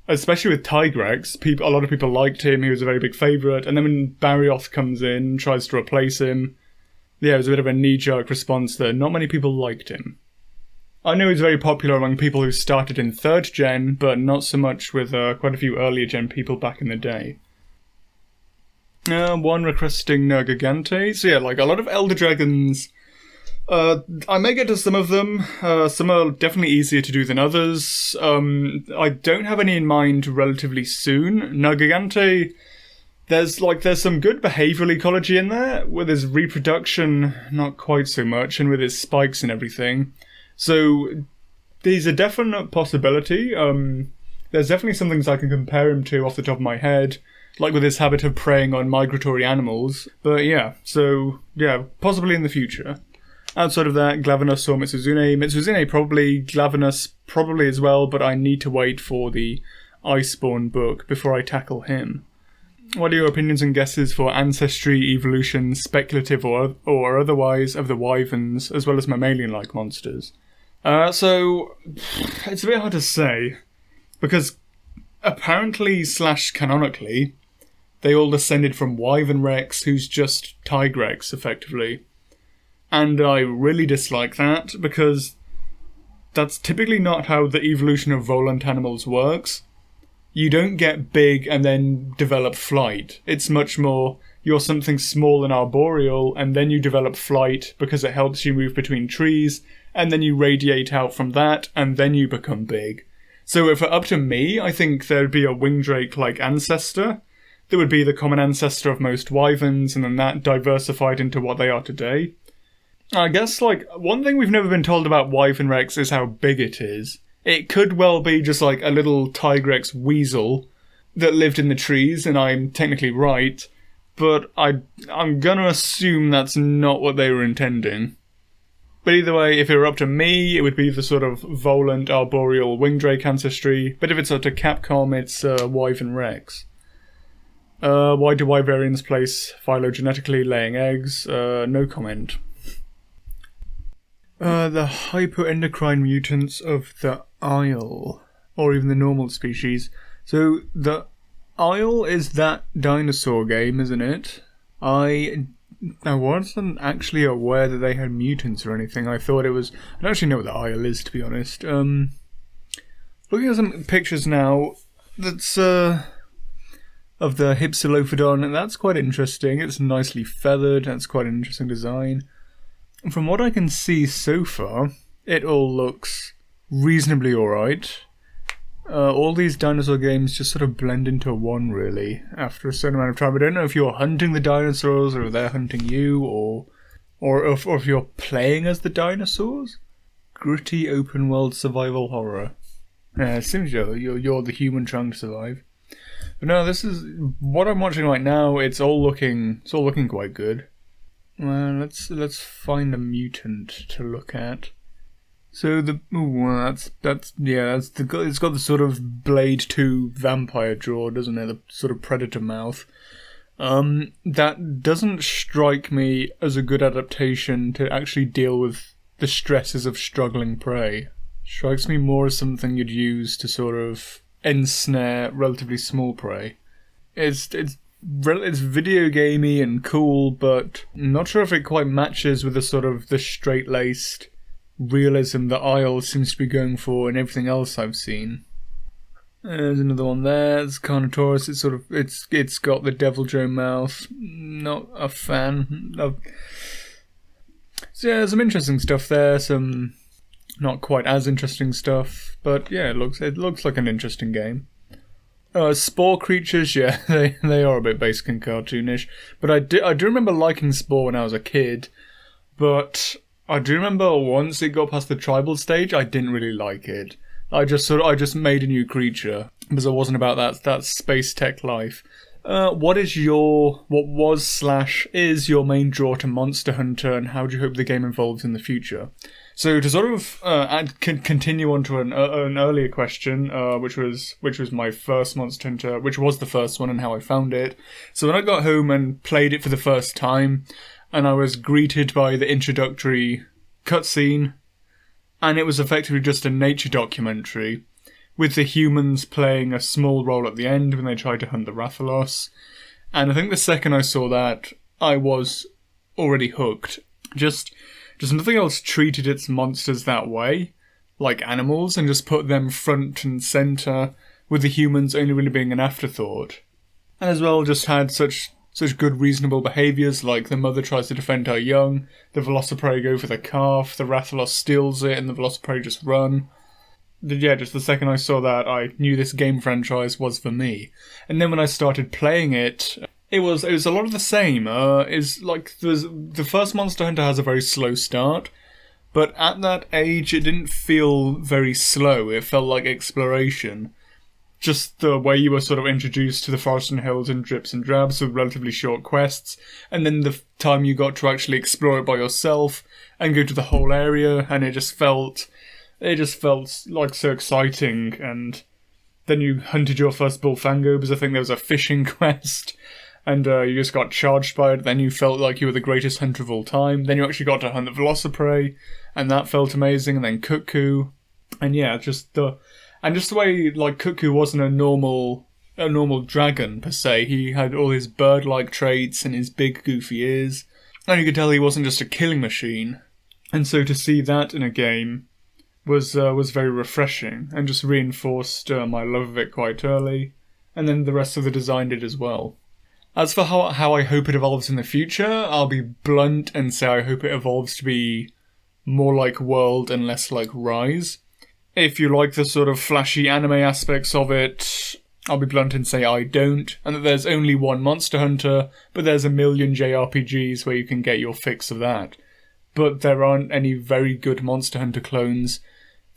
Especially with Tigrex, a lot of people liked him, he was a very big favourite, and then when Barioth comes in and tries to replace him, yeah, it was a bit of a knee-jerk response there. Not many people liked him. I know he's very popular among people who started in 3rd gen, but not so much with quite a few earlier gen people back in the day. One requesting Nergigante. So yeah, like a lot of Elder Dragons. I may get to some of them. Some are definitely easier to do than others. I don't have any in mind relatively soon. Nergigante, there's some good behavioural ecology in there. With his reproduction, not quite so much, and with his spikes and everything. So these are definite possibility. There's definitely some things I can compare him to off the top of my head, like with his habit of preying on migratory animals. But yeah, so yeah, possibly in the future. Outside of that, Glavenus or Mitsuzune. Mitsuzune probably, Glavenus probably as well, but I need to wait for the Iceborne book before I tackle him. What are your opinions and guesses for ancestry, evolution, speculative or otherwise of the wyverns, as well as mammalian-like monsters? So, it's a bit hard to say, because apparently / canonically, they all descended from Wyvern Rex, who's just Tigrex, effectively. And I really dislike that, because that's typically not how the evolution of volant animals works. You don't get big and then develop flight. It's much more, you're something small and arboreal, and then you develop flight because it helps you move between trees, and then you radiate out from that, and then you become big. So if it were up to me, I think there'd be a wingdrake-like ancestor. There would be the common ancestor of most wyverns, and then that diversified into what they are today. I guess, one thing we've never been told about Wyvern Rex is how big it is. It could well be just a little Tigrex weasel that lived in the trees, and I'm technically right, but I'm gonna assume that's not what they were intending. But either way, if it were up to me, it would be the sort of volant, arboreal, wingdrake ancestry, but if it's up to Capcom, it's Wyvern Rex. Why do Wyverians place phylogenetically laying eggs? No comment. The hypoendocrine mutants of the Isle, or even the normal species. So, the Isle is that dinosaur game, isn't it? I wasn't actually aware that they had mutants or anything. I thought it was... I don't actually know what the Isle is, to be honest. Looking at some pictures now, that's, of the Hypsilophodon, and that's quite interesting. It's nicely feathered, that's quite an interesting design. From what I can see so far, it all looks reasonably alright. All these dinosaur games just sort of blend into one, really, after a certain amount of time. I don't know if you're hunting the dinosaurs, or they're hunting you, or if you're playing as the dinosaurs. Gritty open-world survival horror. Yeah, it seems you're the human trying to survive. But no, this is... what I'm watching right now, it's all looking quite good. Well, let's find a mutant to look at. So it's got the sort of Blade 2 vampire jaw, doesn't it? The sort of predator mouth. That doesn't strike me as a good adaptation to actually deal with the stresses of struggling prey. Strikes me more as something you'd use to sort of ensnare relatively small prey. It's video gamey and cool, but I'm not sure if it quite matches with the straight-laced realism that Isle seems to be going for in everything else I've seen. There's another one there. It's Carnotaurus. It's got the Devil Joe mouth. Not a fan. So yeah, some interesting stuff there. Some not quite as interesting stuff, but yeah, it looks like an interesting game. Spore creatures, yeah, they are a bit basic and cartoonish, but I do remember liking Spore when I was a kid, but I do remember once it got past the tribal stage, I didn't really like it. I just made a new creature because I wasn't about that space tech life. What was / is your main draw to Monster Hunter, and how do you hope the game evolves in the future? So to sort of continue on to an earlier question, which was my first Monster Hunter, which was the first one and how I found it. So when I got home and played it for the first time, and I was greeted by the introductory cutscene, and it was effectively just a nature documentary, with the humans playing a small role at the end when they tried to hunt the Rathalos. And I think the second I saw that, I was already hooked. Just nothing else treated its monsters that way, like animals, and just put them front and centre, with the humans only really being an afterthought. And as well, just had such good reasonable behaviours, like the mother tries to defend her young, the Velociprey go for the calf, the Rathalos steals it, and the Velociprey just run. Yeah, just the second I saw that, I knew this game franchise was for me. And then when I started playing it, it was a lot of the same. The first Monster Hunter has a very slow start, but at that age it didn't feel very slow. It felt like exploration. Just the way you were sort of introduced to the forest and hills in drips and drabs with relatively short quests, and then the time you got to actually explore it by yourself and go to the whole area, and it just felt like so exciting. And then you hunted your first bullfango because I think there was a fishing quest, and you just got charged by it. Then you felt like you were the greatest hunter of all time. Then you actually got to hunt the Velociprey, and that felt amazing. And then Cuckoo, and yeah, just the way like Cuckoo wasn't a normal dragon per se. He had all his bird-like traits and his big goofy ears, and you could tell he wasn't just a killing machine. And so to see that in a game was very refreshing, and just reinforced my love of it quite early, and then the rest of the design did as well. As for how I hope it evolves in the future, I'll be blunt and say I hope it evolves to be more like World and less like Rise. If you like the sort of flashy anime aspects of it, I'll be blunt and say I don't, and that there's only one Monster Hunter, but there's a million JRPGs where you can get your fix of that. But there aren't any very good Monster Hunter clones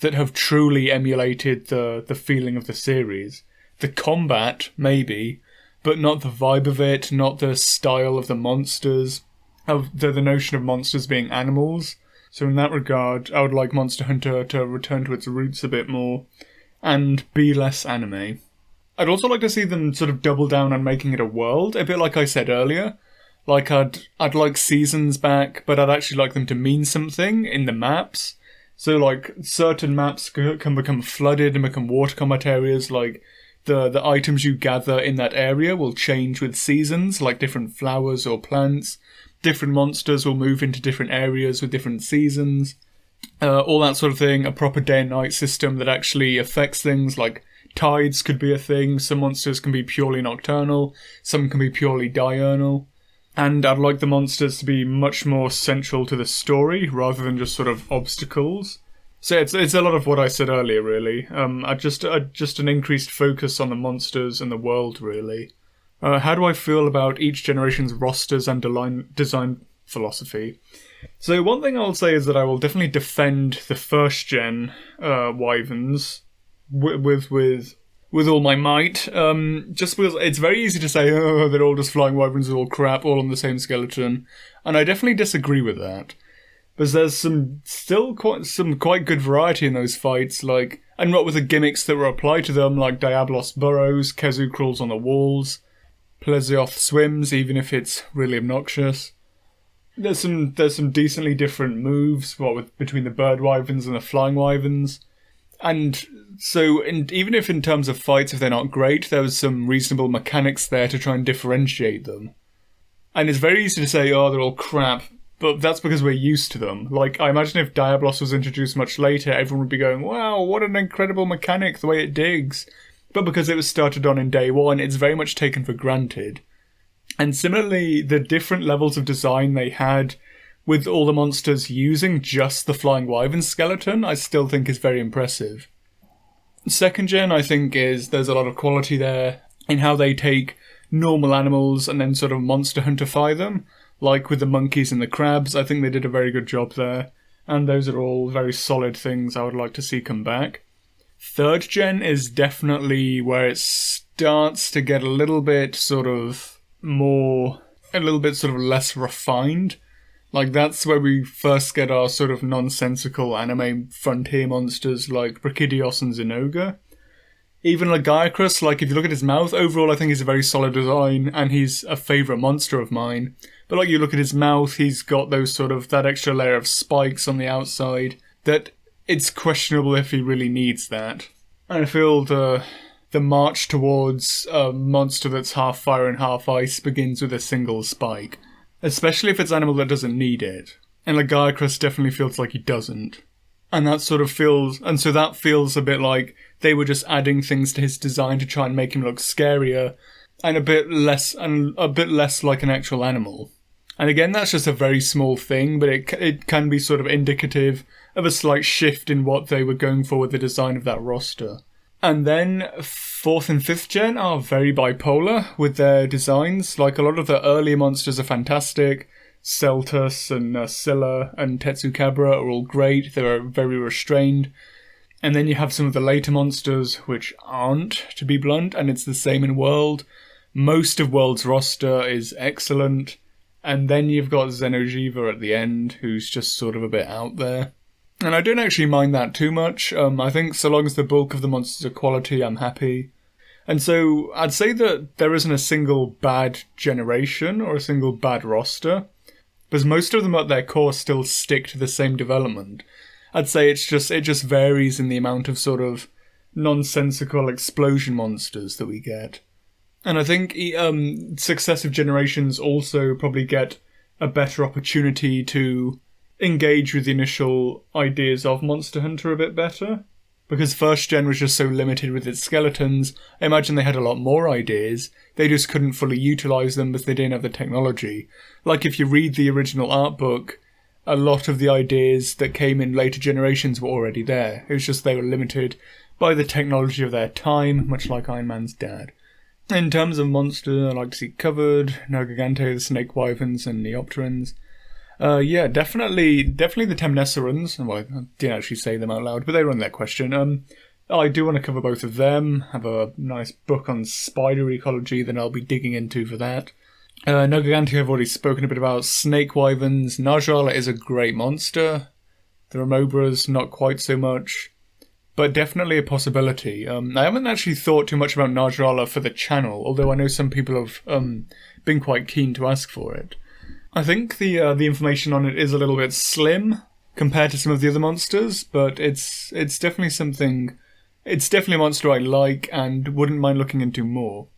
that have truly emulated the feeling of the series. The combat, maybe, but not the vibe of it, not the style of the monsters, of the notion of monsters being animals. So in that regard, I would like Monster Hunter to return to its roots a bit more, and be less anime. I'd also like to see them sort of double down on making it a world, a bit like I said earlier. Like, I'd like seasons back, but I'd actually like them to mean something in the maps. So, like, certain maps can become flooded and become water combat areas, like the items you gather in that area will change with seasons, like different flowers or plants. Different monsters will move into different areas with different seasons. All that sort of thing. A proper day and night system that actually affects things, like tides could be a thing. Some monsters can be purely nocturnal. Some can be purely diurnal. And I'd like the monsters to be much more central to the story, rather than just sort of obstacles. So it's a lot of what I said earlier, really. Just an increased focus on the monsters and the world, really. How do I feel about each generation's rosters and design philosophy? So one thing I'll say is that I will definitely defend the first gen Wyverns with all my might. Just because it's very easy to say, oh, they're all just flying Wyverns are all crap, all on the same skeleton, and I definitely disagree with that. Because there's quite good variety in those fights, and what with the gimmicks that were applied to them, like Diablos burrows, Kezu crawls on the walls, Plesioth swims, even if it's really obnoxious. There's some decently different moves, between the bird wyverns and the flying wyverns. And so, even if in terms of fights, if they're not great, there was some reasonable mechanics there to try and differentiate them. And it's very easy to say, oh, they're all crap, but that's because we're used to them. Like, I imagine if Diablos was introduced much later, everyone would be going, wow, what an incredible mechanic, the way it digs. But because it was started on in day one, it's very much taken for granted. And similarly, the different levels of design they had with all the monsters using just the Flying Wyvern skeleton, I still think is very impressive. Second gen, I think, there's a lot of quality there in how they take normal animals and then sort of monster hunterify them. Like with the monkeys and the crabs, I think they did a very good job there. And those are all very solid things I would like to see come back. Third gen is definitely where it starts to get a little bit sort of less refined. Like, that's where we first get our sort of nonsensical anime frontier monsters like Brachydios and Zinogre. Even Lagiacrus, like, if you look at his mouth, overall I think he's a very solid design, and he's a favourite monster of mine. But, like, you look at his mouth, he's got those sort of, that extra layer of spikes on the outside, that it's questionable if he really needs that. And I feel the march towards a monster that's half fire and half ice begins with a single spike. Especially if it's an animal that doesn't need it. And Lagiacrus definitely feels like he doesn't. And that sort of feels, and so that feels a bit like they were just adding things to his design to try and make him look scarier, and a bit less like an actual animal. And again, that's just a very small thing, but it can be sort of indicative of a slight shift in what they were going for with the design of that roster. And then 4th and 5th gen are very bipolar with their designs. Like, a lot of the earlier monsters are fantastic. Celtus and Scylla and Tetsukabra are all great. They're very restrained. And then you have some of the later monsters which aren't, to be blunt, and it's the same in World. Most of World's roster is excellent. And then you've got Xeno'jiiva at the end, who's just sort of a bit out there. And I don't actually mind that too much. I think so long as the bulk of the monsters are quality, I'm happy. And so I'd say that there isn't a single bad generation or a single bad roster, because most of them at their core still stick to the same development. I'd say it just varies in the amount of sort of nonsensical explosion monsters that we get. And I think successive generations also probably get a better opportunity to engage with the initial ideas of Monster Hunter a bit better. Because 1st gen was just so limited with its skeletons, I imagine they had a lot more ideas, they just couldn't fully utilise them because they didn't have the technology. Like, if you read the original art book, a lot of the ideas that came in later generations were already there. It was just they were limited by the technology of their time, much like Iron Man's dad. In terms of monster, I like to see covered, Nergigante, the snake wyverns, and neopterans. Yeah, definitely the Temnesorans. Well, I didn't actually say them out loud, but they were on that question. I do want to cover both of them. Have a nice book on spider ecology that I'll be digging into for that. Nergigante I've already spoken a bit about. Snake wyverns. Najala is a great monster. The Remobras, not quite so much. But definitely a possibility. I haven't actually thought too much about Najala for the channel, although I know some people have been quite keen to ask for it. I think the information on it is a little bit slim compared to some of the other monsters, but it's definitely something. It's definitely a monster I like and wouldn't mind looking into more.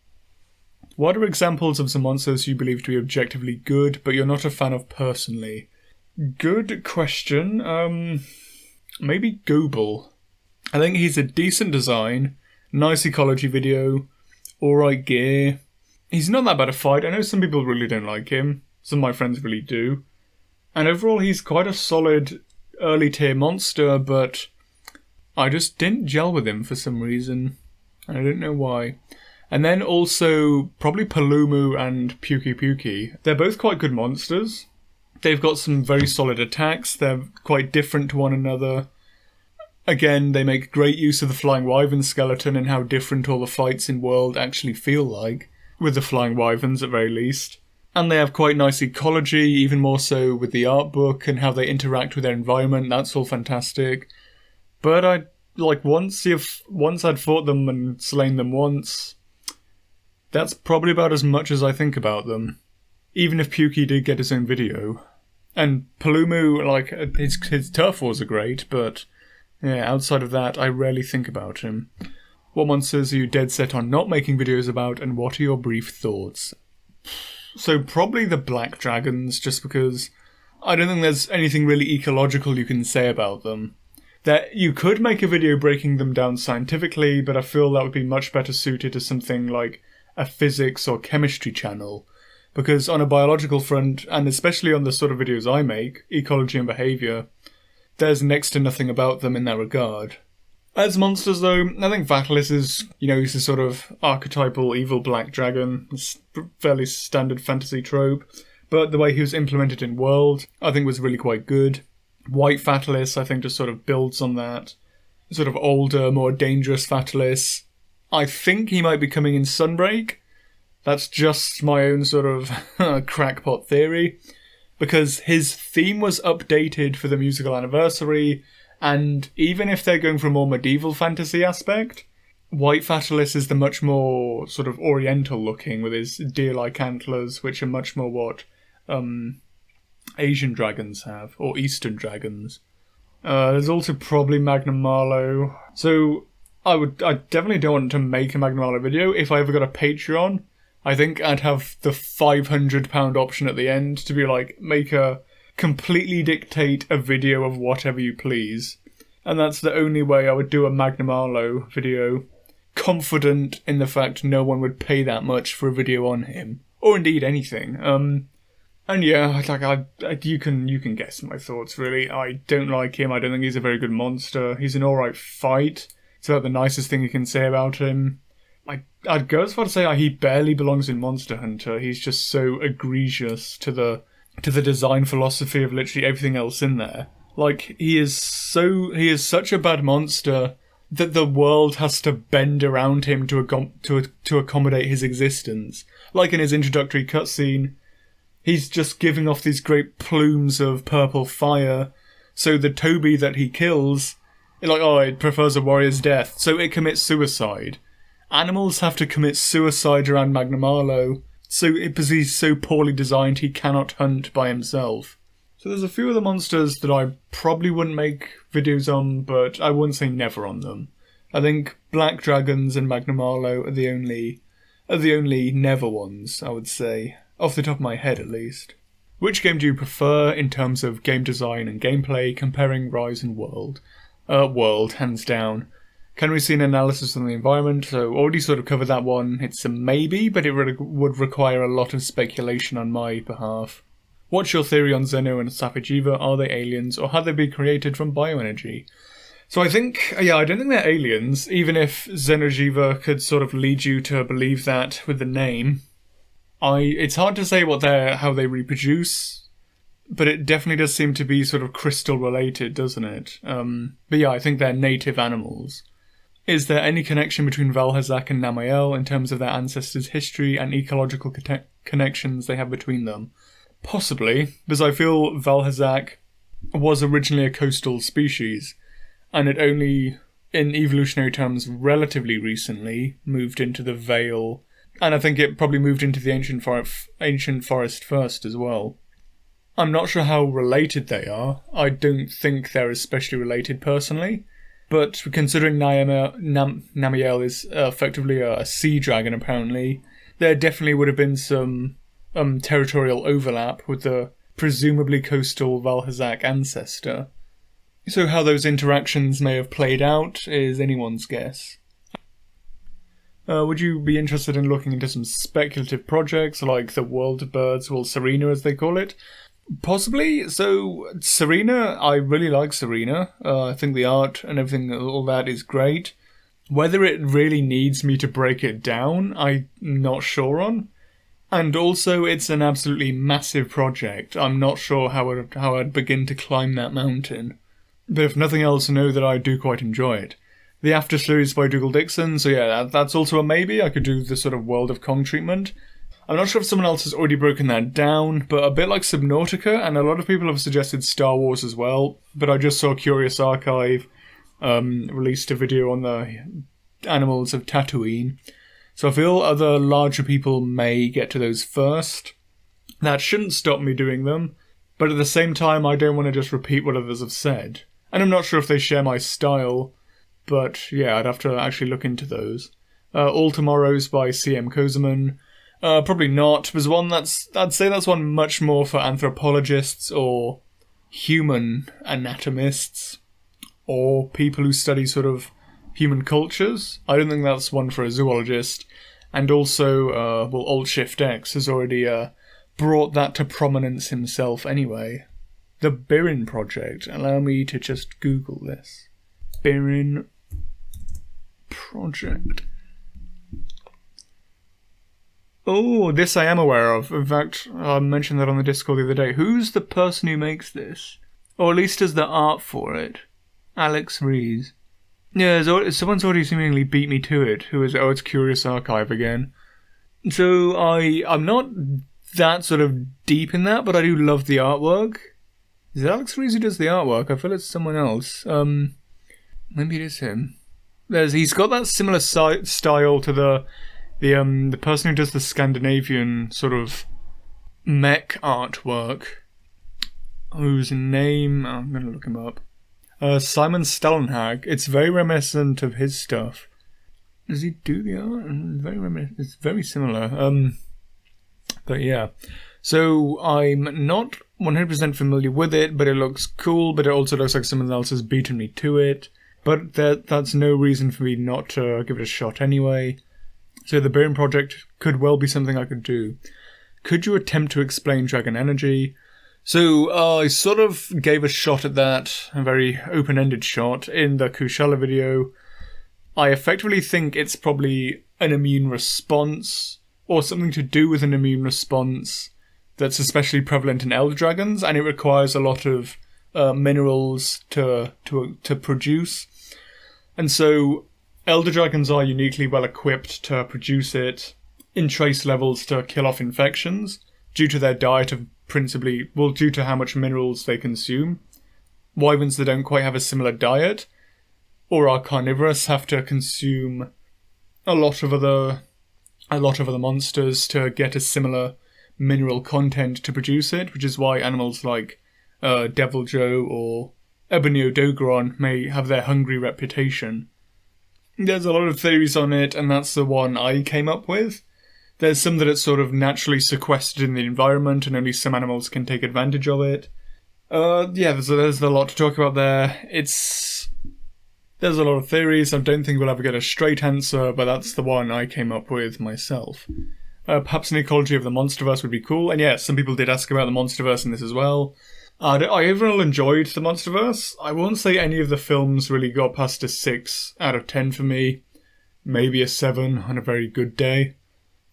What are examples of some monsters you believe to be objectively good, but you're not a fan of personally? Good question. Maybe Goble. I think he's a decent design, nice ecology video, alright gear. He's not that bad a fight. I know some people really don't like him. Some of my friends really do. And overall, he's quite a solid early tier monster, but I just didn't gel with him for some reason. And I don't know why. And then also, probably Palumu and Puki. They're both quite good monsters. They've got some very solid attacks. They're quite different to one another. Again, they make great use of the Flying Wyvern skeleton and how different all the fights in World actually feel like, with the Flying Wyverns at very least. And they have quite nice ecology, even more so with the art book and how they interact with their environment. That's all fantastic. But once I'd fought them and slain them once, that's probably about as much as I think about them. Even if Puki did get his own video. And Palumu, his turf wars are great, but yeah, outside of that, I rarely think about him. What monsters are you dead set on not making videos about, and what are your brief thoughts? So probably the black dragons, just because I don't think there's anything really ecological you can say about them. That you could make a video breaking them down scientifically, but I feel that would be much better suited to something like a physics or chemistry channel. Because on a biological front, and especially on the sort of videos I make, ecology and behaviour, there's next to nothing about them in that regard. As monsters, though, I think Vatalis is, he's a sort of archetypal evil black dragon. It's a fairly standard fantasy trope. But the way he was implemented in World, I think was really quite good. White Vatalis, I think, just sort of builds on that. Sort of older, more dangerous Vatalis. I think he might be coming in Sunbreak. That's just my own sort of crackpot theory. Because his theme was updated for the musical anniversary, and even if they're going for a more medieval fantasy aspect, White Fatalis is the much more sort of oriental looking, with his deer-like antlers, which are much more what Asian dragons have, or Eastern dragons. There's also probably Magnum Marlow. So I definitely don't want to make a Magnum Marlow video. If I ever got a Patreon, I think I'd have the £500 option at the end to be like, completely dictate a video of whatever you please. And that's the only way I would do a Magnum Marlow video, confident in the fact no one would pay that much for a video on him, or indeed anything. And yeah, you can guess my thoughts, really. I don't like him. I don't think he's a very good monster. He's an alright fight. It's about the nicest thing you can say about him. I'd go as far to say he barely belongs in Monster Hunter. He's just so egregious to the design philosophy of literally everything else in there. Like, he is such a bad monster that the world has to bend around him to accommodate his existence. Like in his introductory cutscene, he's just giving off these great plumes of purple fire, so the Toby that he kills, it prefers a warrior's death, so it commits suicide. Animals have to commit suicide around Magnum Marlow, because he's so poorly designed he cannot hunt by himself. So there's a few of the monsters that I probably wouldn't make videos on, but I wouldn't say never on them. I think Black Dragons and Magnum Marlow are the only never ones, I would say. Off the top of my head, at least. Which game do you prefer in terms of game design and gameplay, comparing Rise and World? World, hands down. Can we see an analysis on the environment? So, already sort of covered that one. It's a maybe, but it would require a lot of speculation on my behalf. What's your theory on Xeno and Safi'jiiva? Are they aliens, or have they been created from bioenergy? So I don't think they're aliens, even if Xeno'jiiva could sort of lead you to believe that with the name. It's hard to say how they reproduce, but it definitely does seem to be sort of crystal related, doesn't it? But yeah, I think they're native animals. Is there any connection between Valhazak and Namael in terms of their ancestors' history and ecological connections they have between them? Possibly, because I feel Valhazak was originally a coastal species, and it only, in evolutionary terms, relatively recently moved into the Vale. And I think it probably moved into the ancient forest first as well. I'm not sure how related they are. I don't think they're especially related personally. But considering Namael is effectively a sea dragon, apparently, there definitely would have been some territorial overlap with the presumably coastal Valhazak ancestor. So how those interactions may have played out is anyone's guess. Would you be interested in looking into some speculative projects like the World of Birds, well, Serena as they call it? Possibly. So Serena, I really like Serena. I think the art and everything, all that is great. Whether it really needs me to break it down, I'm not sure on. And also, it's an absolutely massive project. I'm not sure how I'd begin to climb that mountain. But if nothing else, know that I do quite enjoy it. The After series by Dougal Dixon, so yeah, that's also a maybe. I could do the sort of World of Kong treatment. I'm not sure if someone else has already broken that down, but a bit like Subnautica, and a lot of people have suggested Star Wars as well, but I just saw Curious Archive released a video on the animals of Tatooine, so I feel other larger people may get to those first. That shouldn't stop me doing them, but at the same time I don't want to just repeat what others have said. And I'm not sure if they share my style, but yeah, I'd have to actually look into those. All Tomorrows by C.M. Kozeman. Probably not. There's one I'd say that's one much more for anthropologists or human anatomists or people who study sort of human cultures. I don't think that's one for a zoologist. And also, Alt Shift X has already brought that to prominence himself anyway. The Birin Project. Allow me to just Google this. Birin Project. Oh, this I am aware of. In fact, I mentioned that on the Discord the other day. Who's the person who makes this? Or at least does the art for it? Alex Rees. Yeah, someone's already seemingly beat me to it. It's Curious Archive again. So I'm not that sort of deep in that, but I do love the artwork. Is it Alex Rees who does the artwork? I feel it's someone else. Maybe it is him. He's got that similar style to the person who does the Scandinavian sort of mech artwork, whose name I'm gonna look him up. Simon Stellenhag. It's very reminiscent of his stuff. Does he do the art? It's very similar. But yeah. So I'm not 100% familiar with it, but it looks cool. But it also looks like someone else has beaten me to it. But that's no reason for me not to give it a shot anyway. So the Burn Project could well be something I could do. Could you attempt to explain dragon energy? So I sort of gave a shot at that, a very open-ended shot, in the Kushala video. I effectively think it's probably an immune response, or something to do with an immune response that's especially prevalent in elder dragons, and it requires a lot of minerals to produce. And so elder dragons are uniquely well equipped to produce it in trace levels to kill off infections, due to their diet of due to how much minerals they consume. Wyverns that don't quite have a similar diet, or are carnivorous, have to consume a lot of other monsters to get a similar mineral content to produce it, which is why animals like Deviljho or Ebonio may have their hungry reputation. There's a lot of theories on it, and that's the one I came up with. There's some that it's sort of naturally sequestered in the environment and only some animals can take advantage of it. There's a lot to talk about there. There's a lot of theories. I don't think we'll ever get a straight answer, but that's the one I came up with myself. Perhaps an ecology of the Monsterverse would be cool. And yeah, some people did ask about the Monsterverse in this as well. I overall enjoyed the Monsterverse. I won't say any of the films really got past a 6 out of 10 for me. Maybe a 7 on a very good day.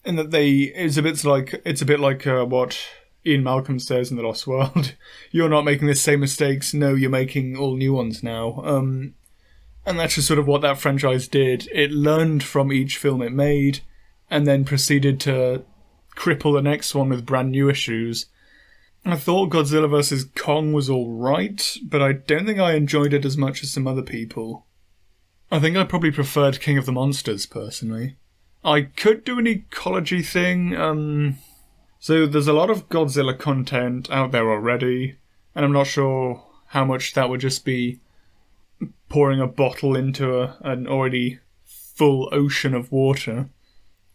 And that it's a bit like what Ian Malcolm says in The Lost World. You're not making the same mistakes. No, you're making all new ones now. And that's just sort of what that franchise did. It learned from each film it made, and then proceeded to cripple the next one with brand new issues. I thought Godzilla vs. Kong was alright, but I don't think I enjoyed it as much as some other people. I think I probably preferred King of the Monsters, personally. I could do an ecology thing. So there's a lot of Godzilla content out there already, and I'm not sure how much that would just be pouring a bottle into an already full ocean of water.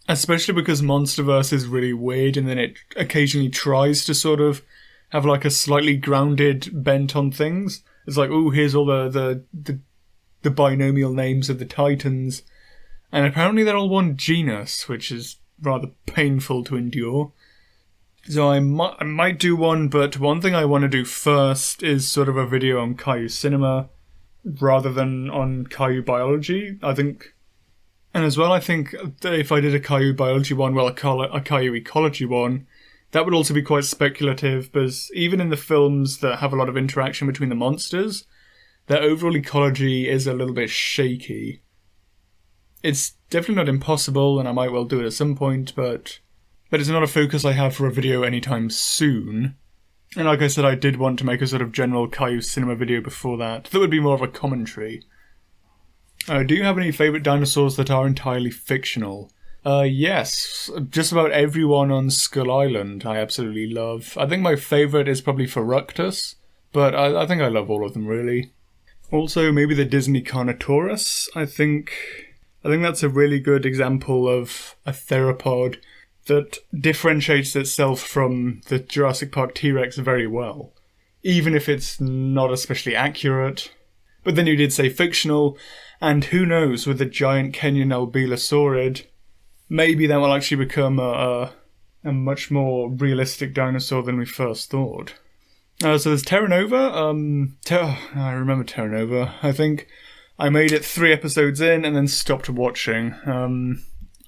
Especially because Monsterverse is really weird, and then it occasionally tries to sort of have like a slightly grounded bent on things. It's like, oh, here's all the binomial names of the Titans. And apparently they're all one genus, which is rather painful to endure. So I might do one, but one thing I want to do first is sort of a video on Kaiju cinema, rather than on Kaiju biology, I think. And as well, I think that if I did a Kaiju biology one, well, a Kaiju ecology one, that would also be quite speculative, because even in the films that have a lot of interaction between the monsters, their overall ecology is a little bit shaky. It's definitely not impossible, and I might well do it at some point, but it's not a focus I have for a video anytime soon. And like I said, I did want to make a sort of general Kaiju cinema video before that. That would be more of a commentary. Do you have any favourite dinosaurs that are entirely fictional? Yes, just about everyone on Skull Island I absolutely love. I think my favourite is probably Ferructus, but I think I love all of them, really. Also, maybe the Disney Carnotaurus. I think that's a really good example of a theropod that differentiates itself from the Jurassic Park T-Rex very well, even if it's not especially accurate. But then you did say fictional, and who knows, with the giant Kenyan Albelosaurid, maybe that will actually become a much more realistic dinosaur than we first thought. So there's Terra Nova. I remember Terra Nova. I think I made it 3 episodes in and then stopped watching.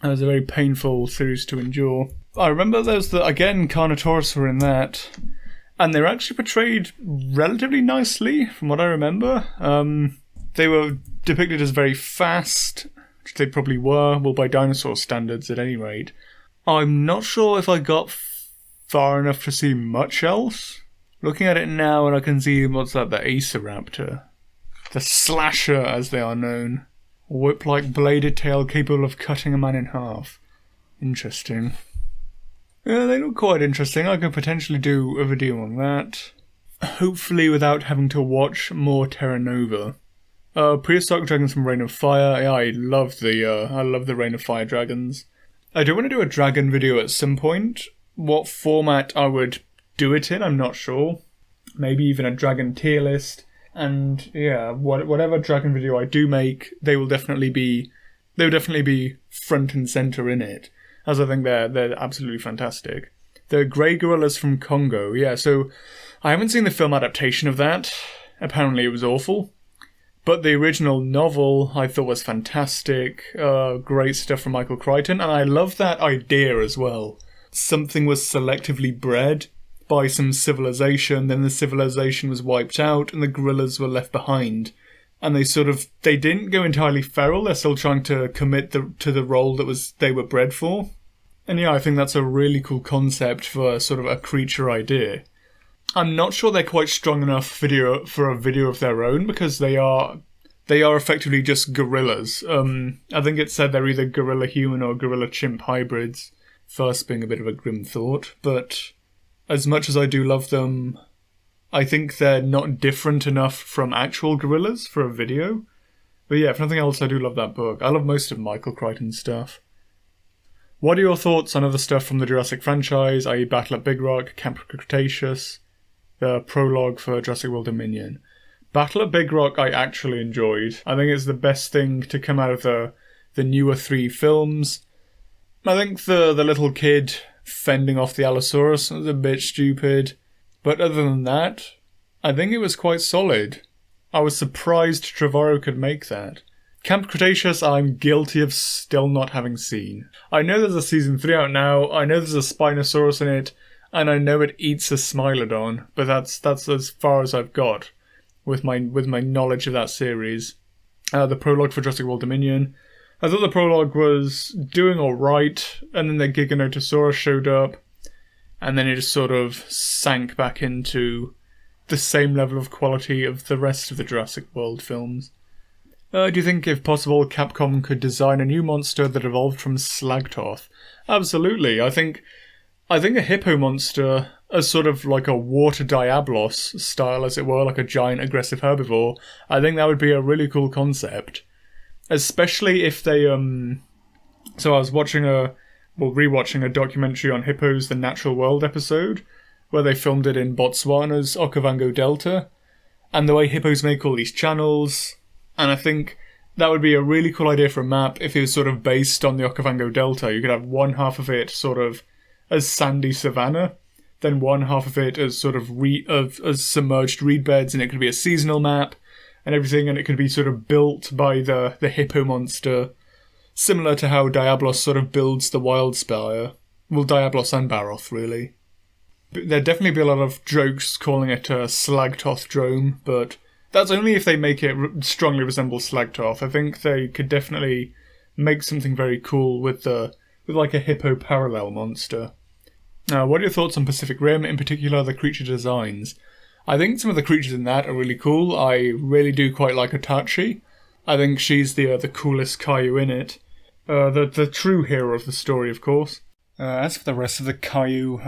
It was a very painful series to endure. I remember there's Carnotaurus were in that, and they're actually portrayed relatively nicely, from what I remember. They were depicted as very fast, which they probably were, well, by dinosaur standards at any rate. I'm not sure if I got far enough to see much else. Looking at it now, and I can see, the Aceraptor. The Slasher, as they are known. whip-like bladed tail capable of cutting a man in half. Interesting. Yeah, they look quite interesting. I could potentially do a video on that. Hopefully without having to watch more Terra Nova. Prehistoric dragons from Reign of Fire. Yeah, I love the Reign of Fire dragons. I do want to do a dragon video at some point. What format I would do it in, I'm not sure. Maybe even a dragon tier list. And yeah, whatever dragon video I do make, they will definitely be front and center in it, as I think they're absolutely fantastic. The Grey Gorillas from Congo. Yeah, so I haven't seen the film adaptation of that. Apparently it was awful. But the original novel I thought was fantastic. Great stuff from Michael Crichton. And I love that idea as well. Something was selectively bred by some civilization, then the civilization was wiped out and the gorillas were left behind. And they didn't go entirely feral, they're still trying to commit to the role that they were bred for. And yeah, I think that's a really cool concept for sort of a creature idea. I'm not sure they're quite strong enough for a video of their own, because they are effectively just gorillas. I think it said they're either gorilla human or gorilla chimp hybrids, first being a bit of a grim thought, but as much as I do love them, I think they're not different enough from actual gorillas for a video. But yeah, if nothing else, I do love that book. I love most of Michael Crichton's stuff. What are your thoughts on other stuff from the Jurassic franchise, i.e. Battle at Big Rock, Camp Cretaceous, the prologue for Jurassic World Dominion? Battle at Big Rock I actually enjoyed. I think it's the best thing to come out of the newer 3 films. I think the little kid fending off the Allosaurus was a bit stupid. But other than that, I think it was quite solid. I was surprised Trevorrow could make that. Camp Cretaceous I'm guilty of still not having seen. I know there's a season 3 out now, I know there's a Spinosaurus in it, and I know it eats a Smilodon, but that's as far as I've got with my knowledge of that series. The prologue for Jurassic World Dominion. I thought the prologue was doing alright, and then the Giganotosaurus showed up, and then it just sort of sank back into the same level of quality of the rest of the Jurassic World films. Do you think, if possible, Capcom could design a new monster that evolved from Slagtoth? Absolutely. I think a hippo monster, as sort of like a water Diablos style, as it were, like a giant aggressive herbivore, I think that would be a really cool concept. Especially if they, So I was rewatching a documentary on hippos, the Natural World episode, where they filmed it in Botswana's Okavango Delta, and the way hippos make all these channels, and I think that would be a really cool idea for a map if it was sort of based on the Okavango Delta. You could have one half of it sort of as sandy savanna, then one half of it as sort of as submerged reed beds, and it could be a seasonal map and everything, and it could be sort of built by the hippo monster, similar to how Diablos sort of builds the Wildspire. Well, Diablos and Baroth, really. There'd definitely be a lot of jokes calling it a Slagtoth drome, but that's only if they make it strongly resemble Slagtoth. I think they could definitely make something very cool with like a hippo parallel monster. What are your thoughts on Pacific Rim, in particular the creature designs? I think some of the creatures in that are really cool. I really do quite like Itachi. I think she's the coolest Caillou in it. The true hero of the story, of course. As for the rest of the Caillou,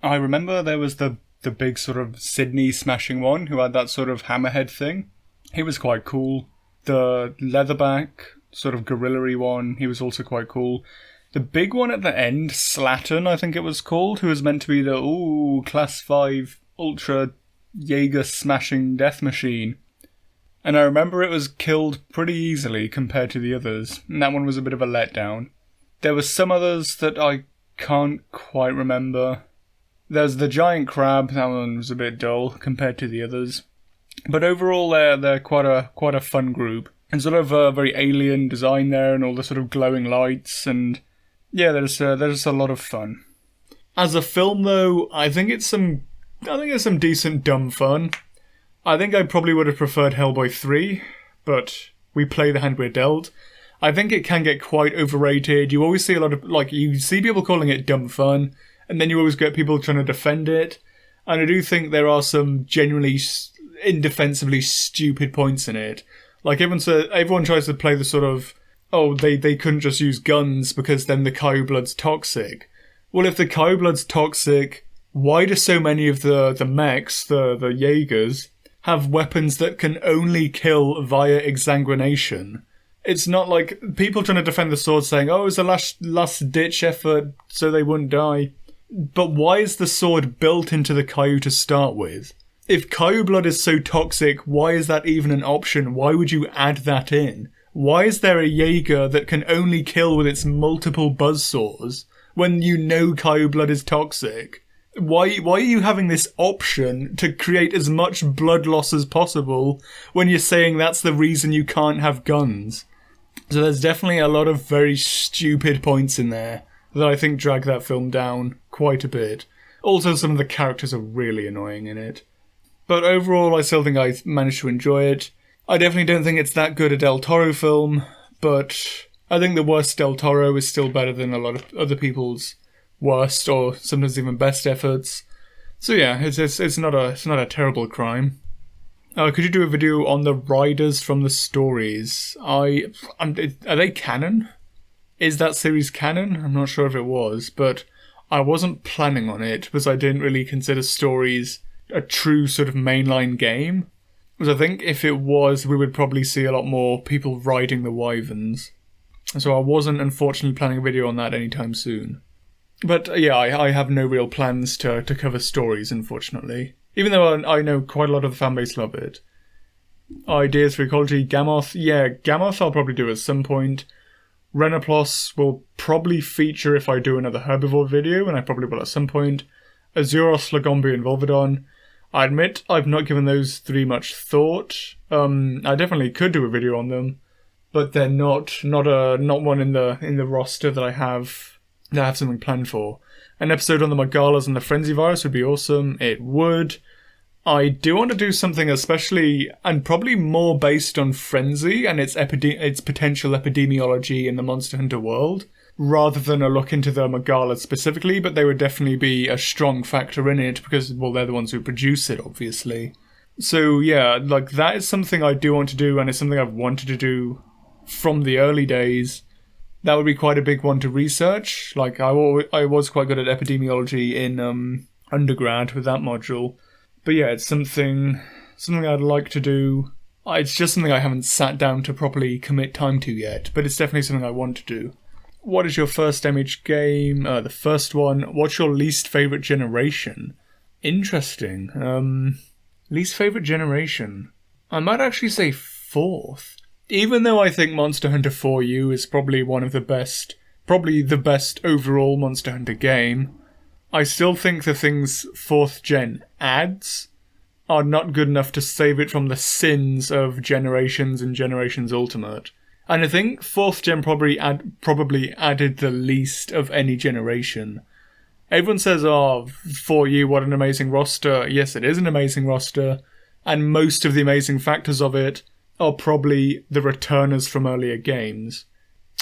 I remember there was the big sort of Sydney smashing one who had that sort of hammerhead thing. He was quite cool. The leatherback, sort of gorilla-y one, he was also quite cool. The big one at the end, Slattern, I think it was called, who was meant to be the, Class 5 Ultra Jaeger smashing death machine. And I remember it was killed pretty easily compared to the others, and that one was a bit of a letdown. There were some others that I can't quite remember. There's the giant crab, that one was a bit dull compared to the others. But overall they're quite a fun group. And sort of a very alien design there, and all the sort of glowing lights, and yeah, there's a lot of fun. As a film though, I think it's some decent dumb fun. I think I probably would have preferred Hellboy 3, but we play the hand we're dealt. I think it can get quite overrated. You always see a lot of, you see people calling it dumb fun, and then you always get people trying to defend it. And I do think there are some genuinely indefensibly stupid points in it. Like, everyone tries to play the sort of, oh, they couldn't just use guns because then the Kaiju blood's toxic. Well, if the Kaiju blood's toxic, why do so many of the mechs, the Jaegers, have weapons that can only kill via exsanguination? It's not like people trying to defend the sword saying, oh, it was a last-ditch effort so they wouldn't die. But why is the sword built into the Kaiju to start with? If Kaiju blood is so toxic, why is that even an option? Why would you add that in? Why is there a Jaeger that can only kill with its multiple buzzsaws when you know Kaiju blood is toxic? Why are you having this option to create as much blood loss as possible when you're saying that's the reason you can't have guns? So there's definitely a lot of very stupid points in there that I think drag that film down quite a bit. Also, some of the characters are really annoying in it. But overall, I still think I managed to enjoy it. I definitely don't think it's that good a Del Toro film, but I think the worst Del Toro is still better than a lot of other people's worst or sometimes even best efforts. So yeah, it's not a terrible crime. Could you do a video on the riders from the stories? Are they canon? Is that series canon? I'm not sure if it was, but I wasn't planning on it because I didn't really consider stories a true sort of mainline game. Because I think if it was, we would probably see a lot more people riding the wyverns. So I wasn't unfortunately planning a video on that anytime soon. But yeah, I have no real plans to cover stories, unfortunately. Even though I know quite a lot of the fanbase love it. Ideas for ecology, Gammoth. Yeah, Gammoth I'll probably do at some point. Renoplos will probably feature if I do another herbivore video, and I probably will at some point. Azuros, Lagombi, and Volvodon. I admit I've not given those three much thought. I definitely could do a video on them, but they're not one in the roster that I have something planned for. An episode on the Magalas and the Frenzy virus would be awesome. It would. I do want to do something especially, and probably more based on Frenzy and its potential epidemiology in the Monster Hunter world, rather than a look into the Magalas specifically, but they would definitely be a strong factor in it, because, well, they're the ones who produce it, obviously. So, yeah, like, that is something I do want to do, and it's something I've wanted to do from the early days. That would be quite a big one to research. Like, I was quite good at epidemiology in undergrad with that module. But yeah, it's something I'd like to do. It's just something I haven't sat down to properly commit time to yet, but it's definitely something I want to do. What is your first MH game? The first one. What's your least favourite generation? Interesting. Least favourite generation. I might actually say fourth. Even though I think Monster Hunter 4U is probably the best overall Monster Hunter game, I still think the things 4th gen adds are not good enough to save it from the sins of Generations and Generations Ultimate. And I think 4th gen probably added the least of any generation. Everyone says, oh, 4U, what an amazing roster. Yes, it is an amazing roster, and most of the amazing factors of it are probably the returners from earlier games.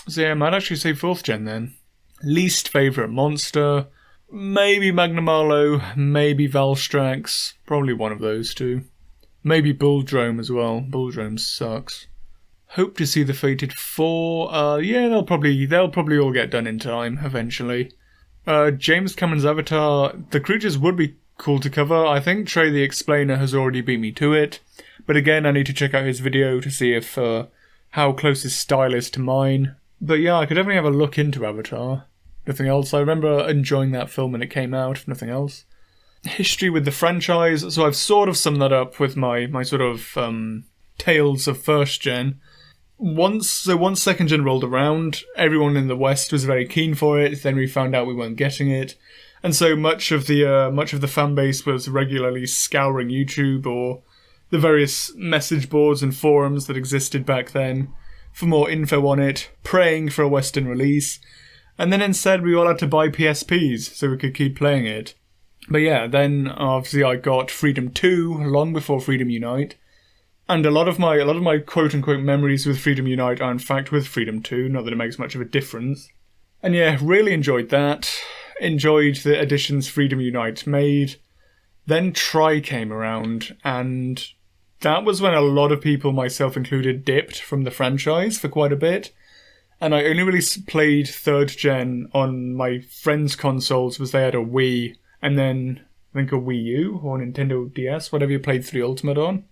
So yeah, I might actually say 4th gen then. Least favourite monster, maybe Magnamalo, maybe Valstrax, probably one of those two. Maybe Bulldrome as well. Bulldrome sucks. Hope to see the Fated 4. Yeah, they'll probably all get done in time, eventually. James Cameron's Avatar, the creatures would be cool to cover. I think Trey the Explainer has already beat me to it. But again, I need to check out his video to see if how close his style is to mine. But yeah, I could definitely have a look into Avatar. Nothing else. I remember enjoying that film when it came out, if nothing else. History with the franchise. So I've sort of summed that up with my sort of tales of 1st gen. Once 2nd gen rolled around, everyone in the West was very keen for it. Then we found out we weren't getting it. And so much of the fan base was regularly scouring YouTube or the various message boards and forums that existed back then for more info on it, praying for a Western release. And then instead we all had to buy PSPs so we could keep playing it. But yeah, then obviously I got Freedom 2 long before Freedom Unite. And a lot of my quote-unquote memories with Freedom Unite are in fact with Freedom 2, not that it makes much of a difference. And yeah, really enjoyed that. Enjoyed the additions Freedom Unite made. Then Tri came around, and that was when a lot of people, myself included, dipped from the franchise for quite a bit. And I only really played 3rd gen on my friends' consoles because they had a Wii, and then I think a Wii U or Nintendo DS, whatever you played 3 Ultimate on.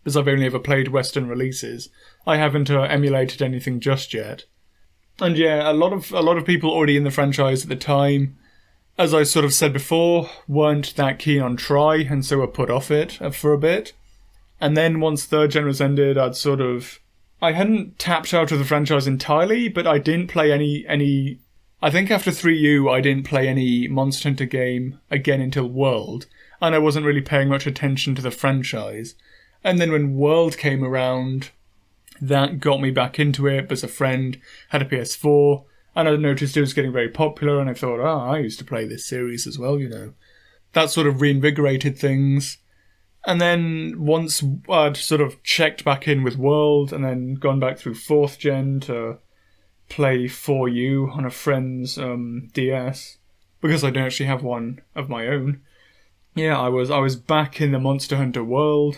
Because I've only ever played Western releases. I haven't emulated anything just yet. And yeah, a lot of people already in the franchise at the time, as I sort of said before, weren't that keen on Tri, and so were put off it for a bit. And then once 3rd gen was ended, I hadn't tapped out of the franchise entirely, but I didn't play any. I think after 3U, I didn't play any Monster Hunter game again until World, and I wasn't really paying much attention to the franchise. And then when World came around, that got me back into it because a friend had a PS4, and I noticed it was getting very popular, and I thought, I used to play this series as well, That sort of reinvigorated things. And then once I'd sort of checked back in with World and then gone back through 4th gen to play 4U on a friend's DS, because I don't actually have one of my own. Yeah, I was back in the Monster Hunter world,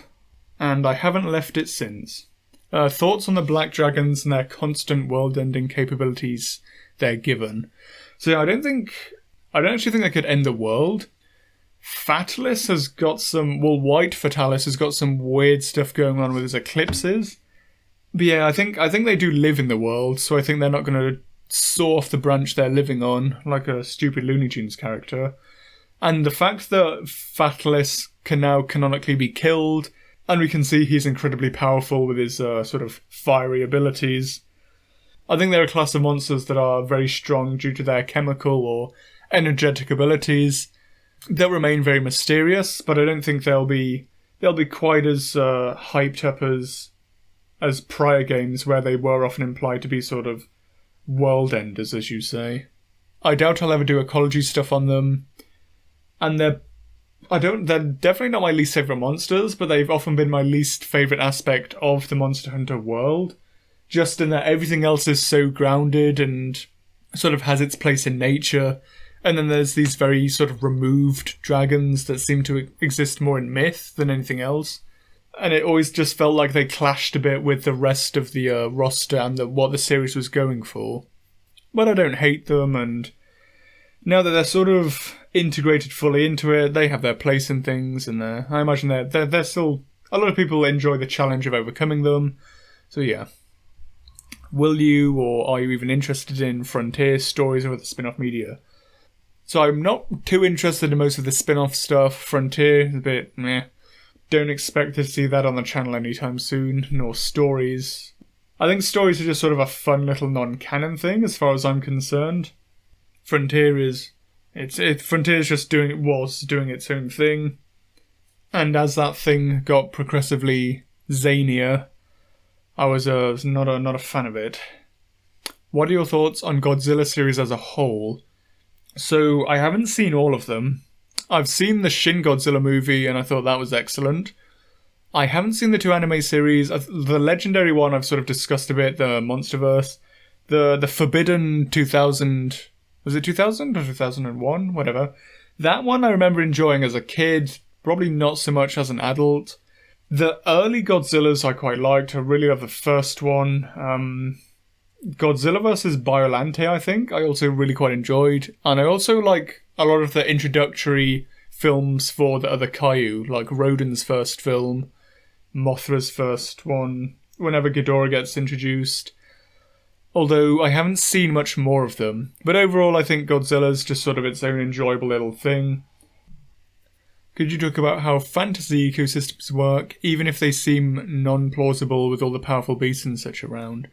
and I haven't left it since. Thoughts on the Black Dragons and their constant world-ending capabilities they're given. So yeah, I don't actually think they could end the world. Fatalis has got White Fatalis has got some weird stuff going on with his eclipses. But yeah, I think they do live in the world, so I think they're not going to saw off the branch they're living on, like a stupid Looney Tunes character. And the fact that Fatalis can now canonically be killed, and we can see he's incredibly powerful with his sort of fiery abilities. I think they're a class of monsters that are very strong due to their chemical or energetic abilities. They'll remain very mysterious, but I don't think they'll be quite as hyped up as prior games where they were often implied to be sort of world enders, as you say. I doubt I'll ever do ecology stuff on them, and they're definitely not my least favourite monsters, but they've often been my least favourite aspect of the Monster Hunter world, just in that everything else is so grounded and sort of has its place in nature. And then there's these very sort of removed dragons that seem to exist more in myth than anything else. And it always just felt like they clashed a bit with the rest of the roster and what the series was going for. But I don't hate them, and now that they're sort of integrated fully into it, they have their place in things, and I imagine they're still... A lot of people enjoy the challenge of overcoming them. So yeah. Will you, or are you even interested in Frontier stories or other spin-off media? So I'm not too interested in most of the spin-off stuff. Frontier is a bit meh. Don't expect to see that on the channel anytime soon, nor stories. I think stories are just sort of a fun little non-canon thing as far as I'm concerned. Frontier is just doing its own thing. And as that thing got progressively zanier, I was not a fan of it. What are your thoughts on Godzilla series as a whole? So, I haven't seen all of them. I've seen the Shin Godzilla movie, and I thought that was excellent. I haven't seen the 2 anime series. The legendary one I've sort of discussed a bit, the Monsterverse. The Forbidden 2000... Was it 2000 or 2001? Whatever. That one I remember enjoying as a kid, probably not so much as an adult. The early Godzillas I quite liked. I really love the first one. Godzilla vs. Biolante, I think, I also really quite enjoyed. And I also like a lot of the introductory films for the other Kaiju, like Rodan's first film, Mothra's first one, whenever Ghidorah gets introduced. Although I haven't seen much more of them. But overall, I think Godzilla's just sort of its own enjoyable little thing. Could you talk about how fantasy ecosystems work, even if they seem non-plausible with all the powerful beasts and such around?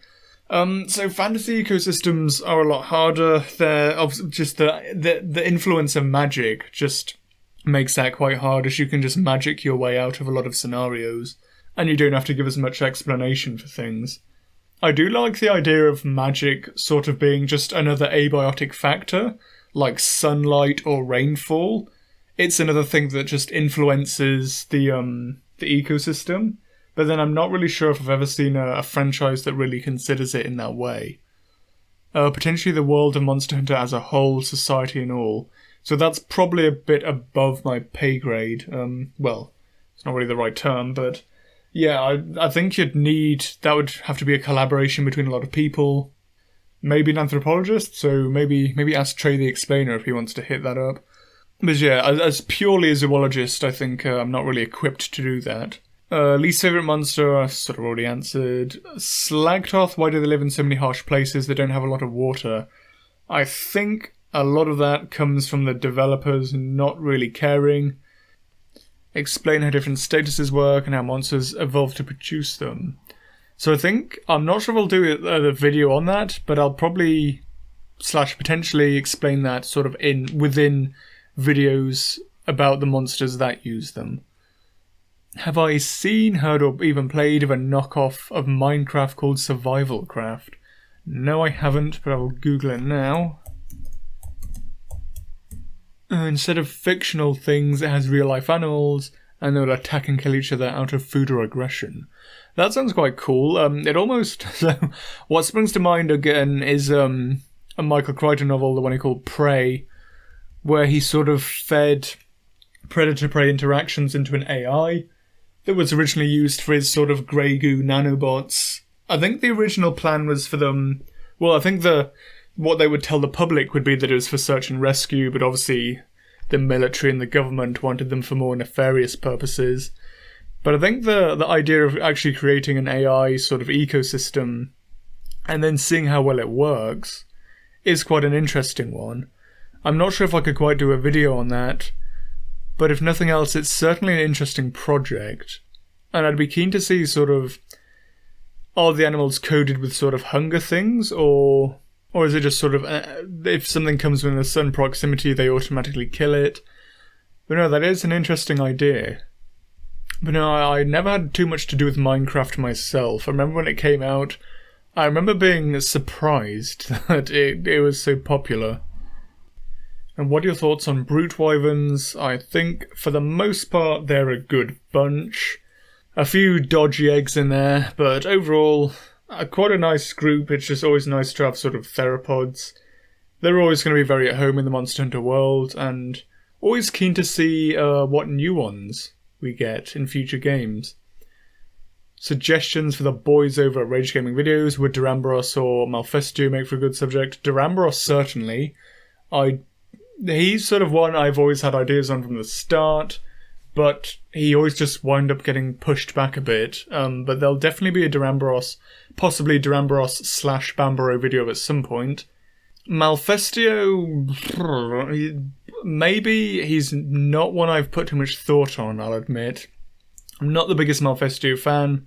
So fantasy ecosystems are a lot harder. They're just the influence of magic just makes that quite hard, as you can just magic your way out of a lot of scenarios, and you don't have to give as much explanation for things. I do like the idea of magic sort of being just another abiotic factor, like sunlight or rainfall. It's another thing that just influences the ecosystem. But then I'm not really sure if I've ever seen a franchise that really considers it in that way. Potentially the world of Monster Hunter as a whole, society and all. So that's probably a bit above my pay grade. Well, it's not really the right term, but Yeah, I think that would have to be a collaboration between a lot of people. Maybe an anthropologist, so maybe ask Trey the Explainer if he wants to hit that up. But yeah, as purely a zoologist, I think I'm not really equipped to do that. Least favourite monster, I sort of already answered. Slagtoth, why do they live in so many harsh places that don't have a lot of water? I think a lot of that comes from the developers not really caring. Explain how different statuses work and how monsters evolve to produce them. So I think, I'm not sure if I'll do a video on that, but I'll probably potentially explain that sort of within videos about the monsters that use them. Have I seen, heard, or even played of a knockoff of Minecraft called Survival Craft? No, I haven't, but I will Google it now. Instead of fictional things, it has real-life animals, and they'll attack and kill each other out of food or aggression. That sounds quite cool. It almost... what springs to mind again is a Michael Crichton novel, the one he called Prey, where he sort of fed predator-prey interactions into an AI that was originally used for his sort of grey goo nanobots. I think the original plan was for them... Well, I think what they would tell the public would be that it was for search and rescue, but obviously the military and the government wanted them for more nefarious purposes. But I think the idea of actually creating an AI sort of ecosystem and then seeing how well it works is quite an interesting one. I'm not sure if I could quite do a video on that, but if nothing else, it's certainly an interesting project. And I'd be keen to see sort of, are the animals coded with sort of hunger things, or is it just sort of, if something comes within a certain proximity, they automatically kill it? But no, that is an interesting idea. But no, I never had too much to do with Minecraft myself. I remember when it came out, I remember being surprised that it was so popular. And what are your thoughts on brute wyverns? I think, for the most part, they're a good bunch. A few dodgy eggs in there, but overall, quite a nice group. It's just always nice to have sort of theropods. They're always going to be very at home in the Monster Hunter world, and always keen to see what new ones we get in future games. Suggestions for the boys over at Rage Gaming Videos, would Duramboros or Malfestio make for a good subject? Duramboros, certainly. He's sort of one I've always had ideas on from the start, but he always just wound up getting pushed back a bit. But there'll definitely be a Duramboros, possibly Duramboros/Bambaro video at some point. Malfestio, maybe he's not one I've put too much thought on, I'll admit. I'm not the biggest Malfestio fan.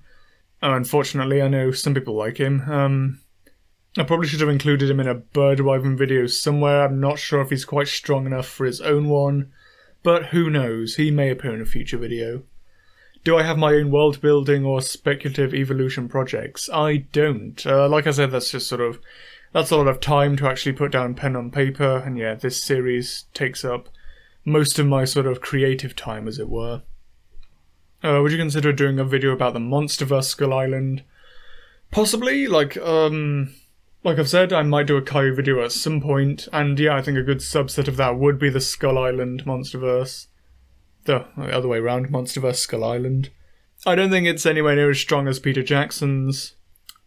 Unfortunately, I know some people like him. I probably should have included him in a bird wyvern video somewhere. I'm not sure if he's quite strong enough for his own one, but who knows, he may appear in a future video. Do I have my own world building or speculative evolution projects? I don't. Like I said, that's a lot of time to actually put down pen on paper, and yeah, this series takes up most of my sort of creative time, as it were. Would you consider doing a video about the Monsterverse Skull Island? Possibly, like I've said, I might do a Caillou video at some point, and yeah, I think a good subset of that would be the Skull Island Monsterverse. The other way around, Monsterverse Skull Island. I don't think it's anywhere near as strong as Peter Jackson's,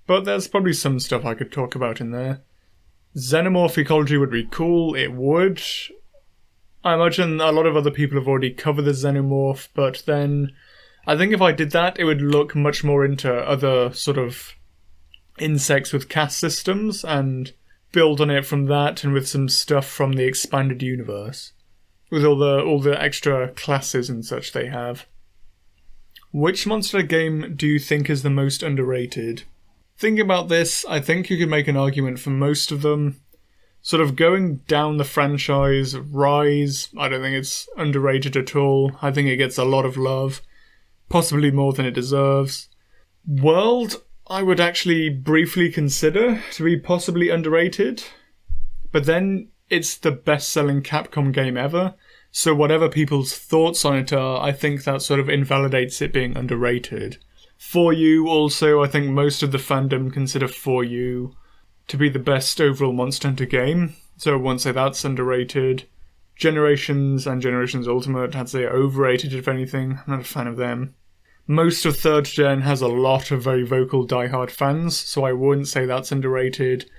but there's probably some stuff I could talk about in there. Xenomorph ecology would be cool, it would. I imagine a lot of other people have already covered the Xenomorph, but then I think if I did that, it would look much more into other sort of insects with caste systems and build on it from that, and with some stuff from the expanded universe, with all the extra classes and such they have. Which monster game do you think is the most underrated? Thinking about this, I think you could make an argument for most of them. Sort of going down the franchise, Rise, I don't think it's underrated at all. I think it gets a lot of love, possibly more than it deserves. World, I would actually briefly consider to be possibly underrated, but then it's the best-selling Capcom game ever, so whatever people's thoughts on it are, I think that sort of invalidates it being underrated. For You also, I think most of the fandom consider For You to be the best overall Monster Hunter game, so I won't say that's underrated. Generations and Generations Ultimate, I'd say overrated if anything, I'm not a fan of them. Most of 3rd gen has a lot of very vocal diehard fans, so I wouldn't say that's underrated.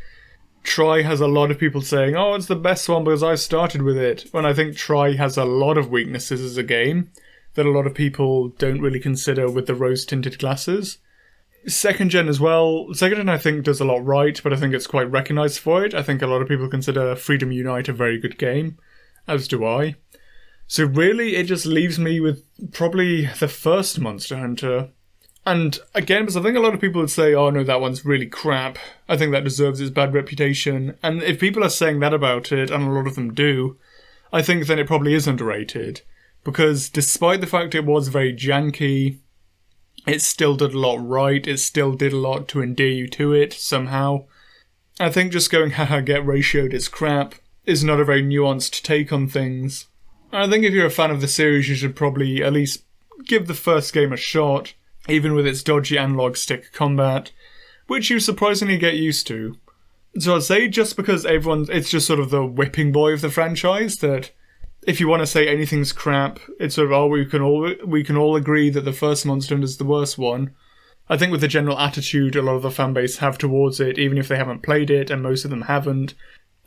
Tri has a lot of people saying, oh, it's the best one because I started with it, when I think Tri has a lot of weaknesses as a game that a lot of people don't really consider with the rose-tinted glasses. 2nd gen as well. 2nd gen I think does a lot right, but I think it's quite recognised for it. I think a lot of people consider Freedom Unite a very good game, as do I. So really, it just leaves me with probably the first Monster Hunter. And again, because I think a lot of people would say, oh no, that one's really crap. I think that deserves its bad reputation. And if people are saying that about it, and a lot of them do, I think then it probably is underrated. Because despite the fact it was very janky, it still did a lot right. It still did a lot to endear you to it, somehow. I think just going, haha, get ratioed, it's crap, is not a very nuanced take on things. I think if you're a fan of the series, you should probably at least give the first game a shot, even with its dodgy analog stick combat, which you surprisingly get used to. So I'd say just because it's just sort of the whipping boy of the franchise, that if you want to say anything's crap, it's sort of, oh, we can all agree that the first Monster Hunter is the worst one. I think with the general attitude a lot of the fanbase have towards it, even if they haven't played it, and most of them haven't,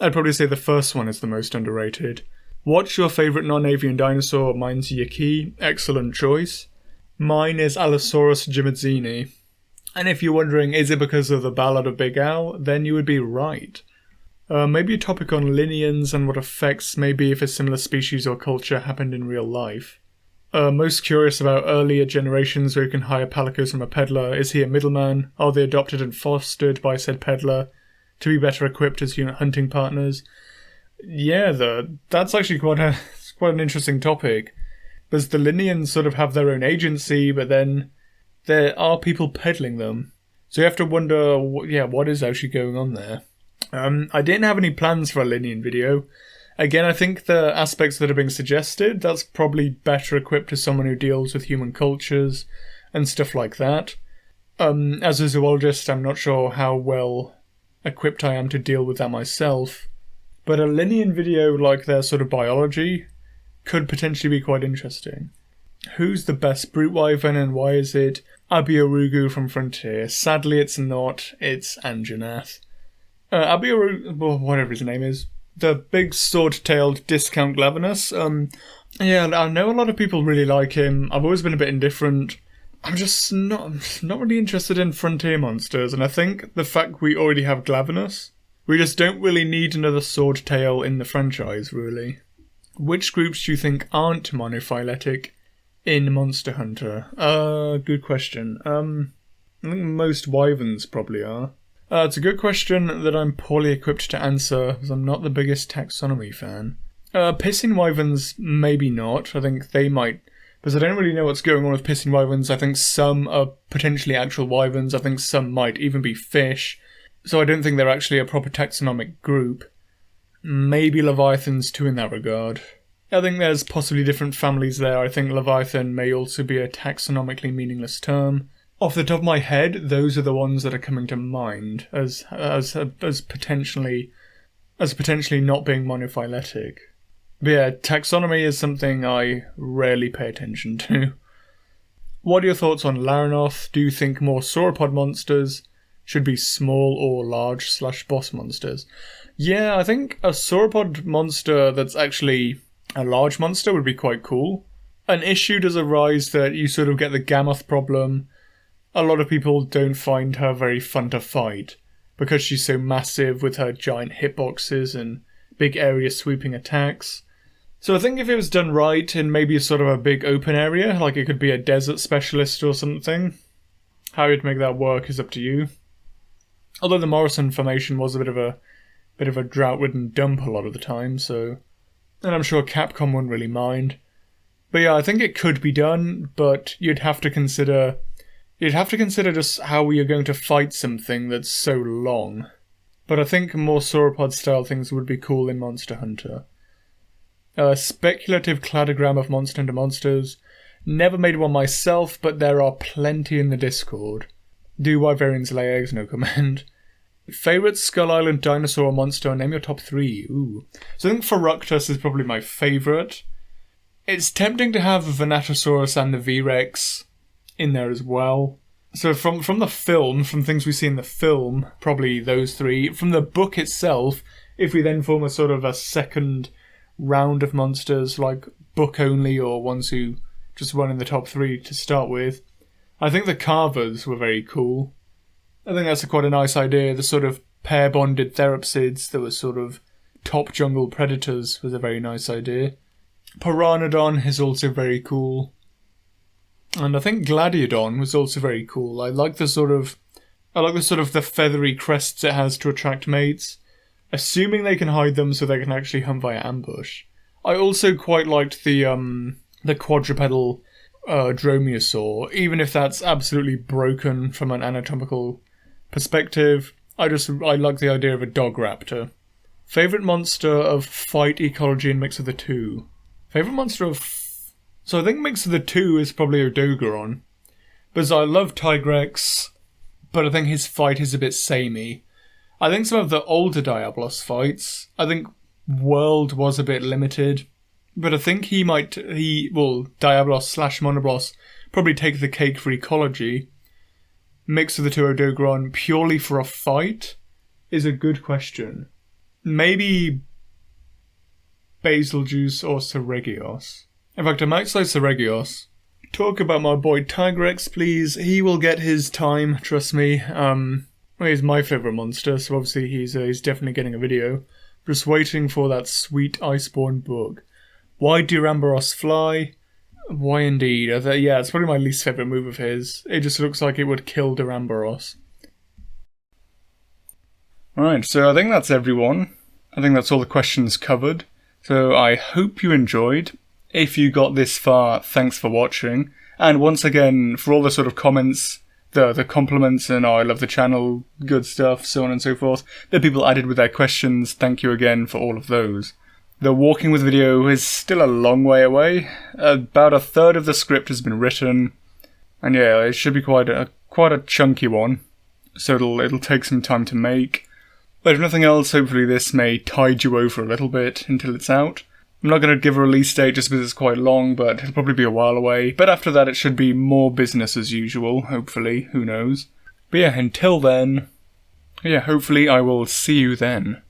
I'd probably say the first one is the most underrated. What's your favourite non-avian dinosaur? Mine's Yaki. Excellent choice. Mine is Allosaurus jimadzini. And if you're wondering, is it because of the Ballad of Big Al? Then you would be right. Maybe a topic on lineans and what effects maybe if a similar species or culture happened in real life. Most curious about earlier generations where you can hire palicos from a peddler. Is he a middleman? Are they adopted and fostered by said peddler to be better equipped as hunting partners? Yeah, that's actually quite an interesting topic. Because the Lineans sort of have their own agency, but then there are people peddling them. So you have to wonder, what is actually going on there? I didn't have any plans for a Linean video. Again, I think the aspects that are being suggested, that's probably better equipped to someone who deals with human cultures and stuff like that. As a zoologist, I'm not sure how well equipped I am to deal with that myself. But a Linean video like their sort of biology could potentially be quite interesting. Who's the best brute wyvern and why is it Abiorugu from Frontier? Sadly it's not, it's Anjanath. Abiorugu, well, whatever his name is. The big sword-tailed discount Glavenus. Yeah, I know a lot of people really like him. I've always been a bit indifferent. I'm just not really interested in Frontier monsters, and I think the fact we already have Glavenus, we just don't really need another sword-tail in the franchise, really. Which groups do you think aren't monophyletic in Monster Hunter? Good question. I think most wyverns probably are. It's a good question that I'm poorly equipped to answer, because I'm not the biggest taxonomy fan. Pissing wyverns, maybe not. I think they might, because I don't really know what's going on with pissing wyverns. I think some are potentially actual wyverns. I think some might even be fish. So I don't think they're actually a proper taxonomic group. Maybe Leviathans too in that regard. I think there's possibly different families there. I think Leviathan may also be a taxonomically meaningless term. Off the top of my head, those are the ones that are coming to mind as potentially not being monophyletic. But yeah, taxonomy is something I rarely pay attention to. What are your thoughts on Laranoth? Do you think more sauropod monsters should be small or large/boss monsters? Yeah, I think a sauropod monster that's actually a large monster would be quite cool. An issue does arise that you sort of get the Gammoth problem. A lot of people don't find her very fun to fight because she's so massive with her giant hitboxes and big area sweeping attacks. So I think if it was done right in maybe sort of a big open area, like it could be a desert specialist or something, how you'd make that work is up to you. Although the Morrison formation was a bit of a drought-ridden dump a lot of the time, so, and I'm sure Capcom wouldn't really mind. But yeah, I think it could be done, but you'd have to consider just how you're going to fight something that's so long. But I think more sauropod-style things would be cool in Monster Hunter. Speculative cladogram of Monster Hunter monsters. Never made one myself, but there are plenty in the Discord. Do wyverns lay eggs? No comment. Favourite Skull Island dinosaur or monster? Name your top 3. Ooh. So I think Feructus is probably my favourite. It's tempting to have Venatosaurus and the V-Rex. in there as well. So from the film, from things we see in the film, probably those three. From the book itself, if we then form a sort of a second round of monsters, like book only or ones who just run in the top three to start with, I think the Carvers were very cool. I think that's quite a nice idea. The sort of pair-bonded therapsids that were sort of top jungle predators was a very nice idea. Pteranodon is also very cool. And I think Gladiodon was also very cool. I like the sort of the feathery crests it has to attract mates, assuming they can hide them so they can actually hunt via ambush. I also quite liked the quadrupedal dromaeosaur, even if that's absolutely broken from an anatomical perspective. I like the idea of a dog raptor. Favourite monster of fight, ecology, and mix of the two. Favourite monster of... So I think mix of the two is probably Odogaron. Because I love Tigrex, but I think his fight is a bit samey. I think some of the older Diablos fights, I think World was a bit limited. But I think Diablos/Monoblos probably take the cake for ecology. Mix of the two Odogaron purely for a fight is a good question. Maybe Basiljuice or Seregios. In fact, I might say Seregios. Talk about my boy Tigrex, please. He will get his time, trust me. He's my favourite monster, so obviously he's definitely getting a video. Just waiting for that sweet Iceborne book. Why Duramboros fly? Why indeed? Yeah, it's probably my least favourite move of his. It just looks like it would kill Duramboros. Right, so I think that's everyone. I think that's all the questions covered. So I hope you enjoyed. If you got this far, thanks for watching. And once again, for all the sort of comments, the compliments and I love the channel, good stuff, so on and so forth, the people added with their questions, thank you again for all of those. The walking with video is still a long way away. About a third of the script has been written. And yeah, it should be quite a chunky one. So it'll take some time to make. But if nothing else, hopefully this may tide you over a little bit until it's out. I'm not going to give a release date just because it's quite long, but it'll probably be a while away. But after that it should be more business as usual, hopefully, who knows. But yeah, until then, hopefully I will see you then.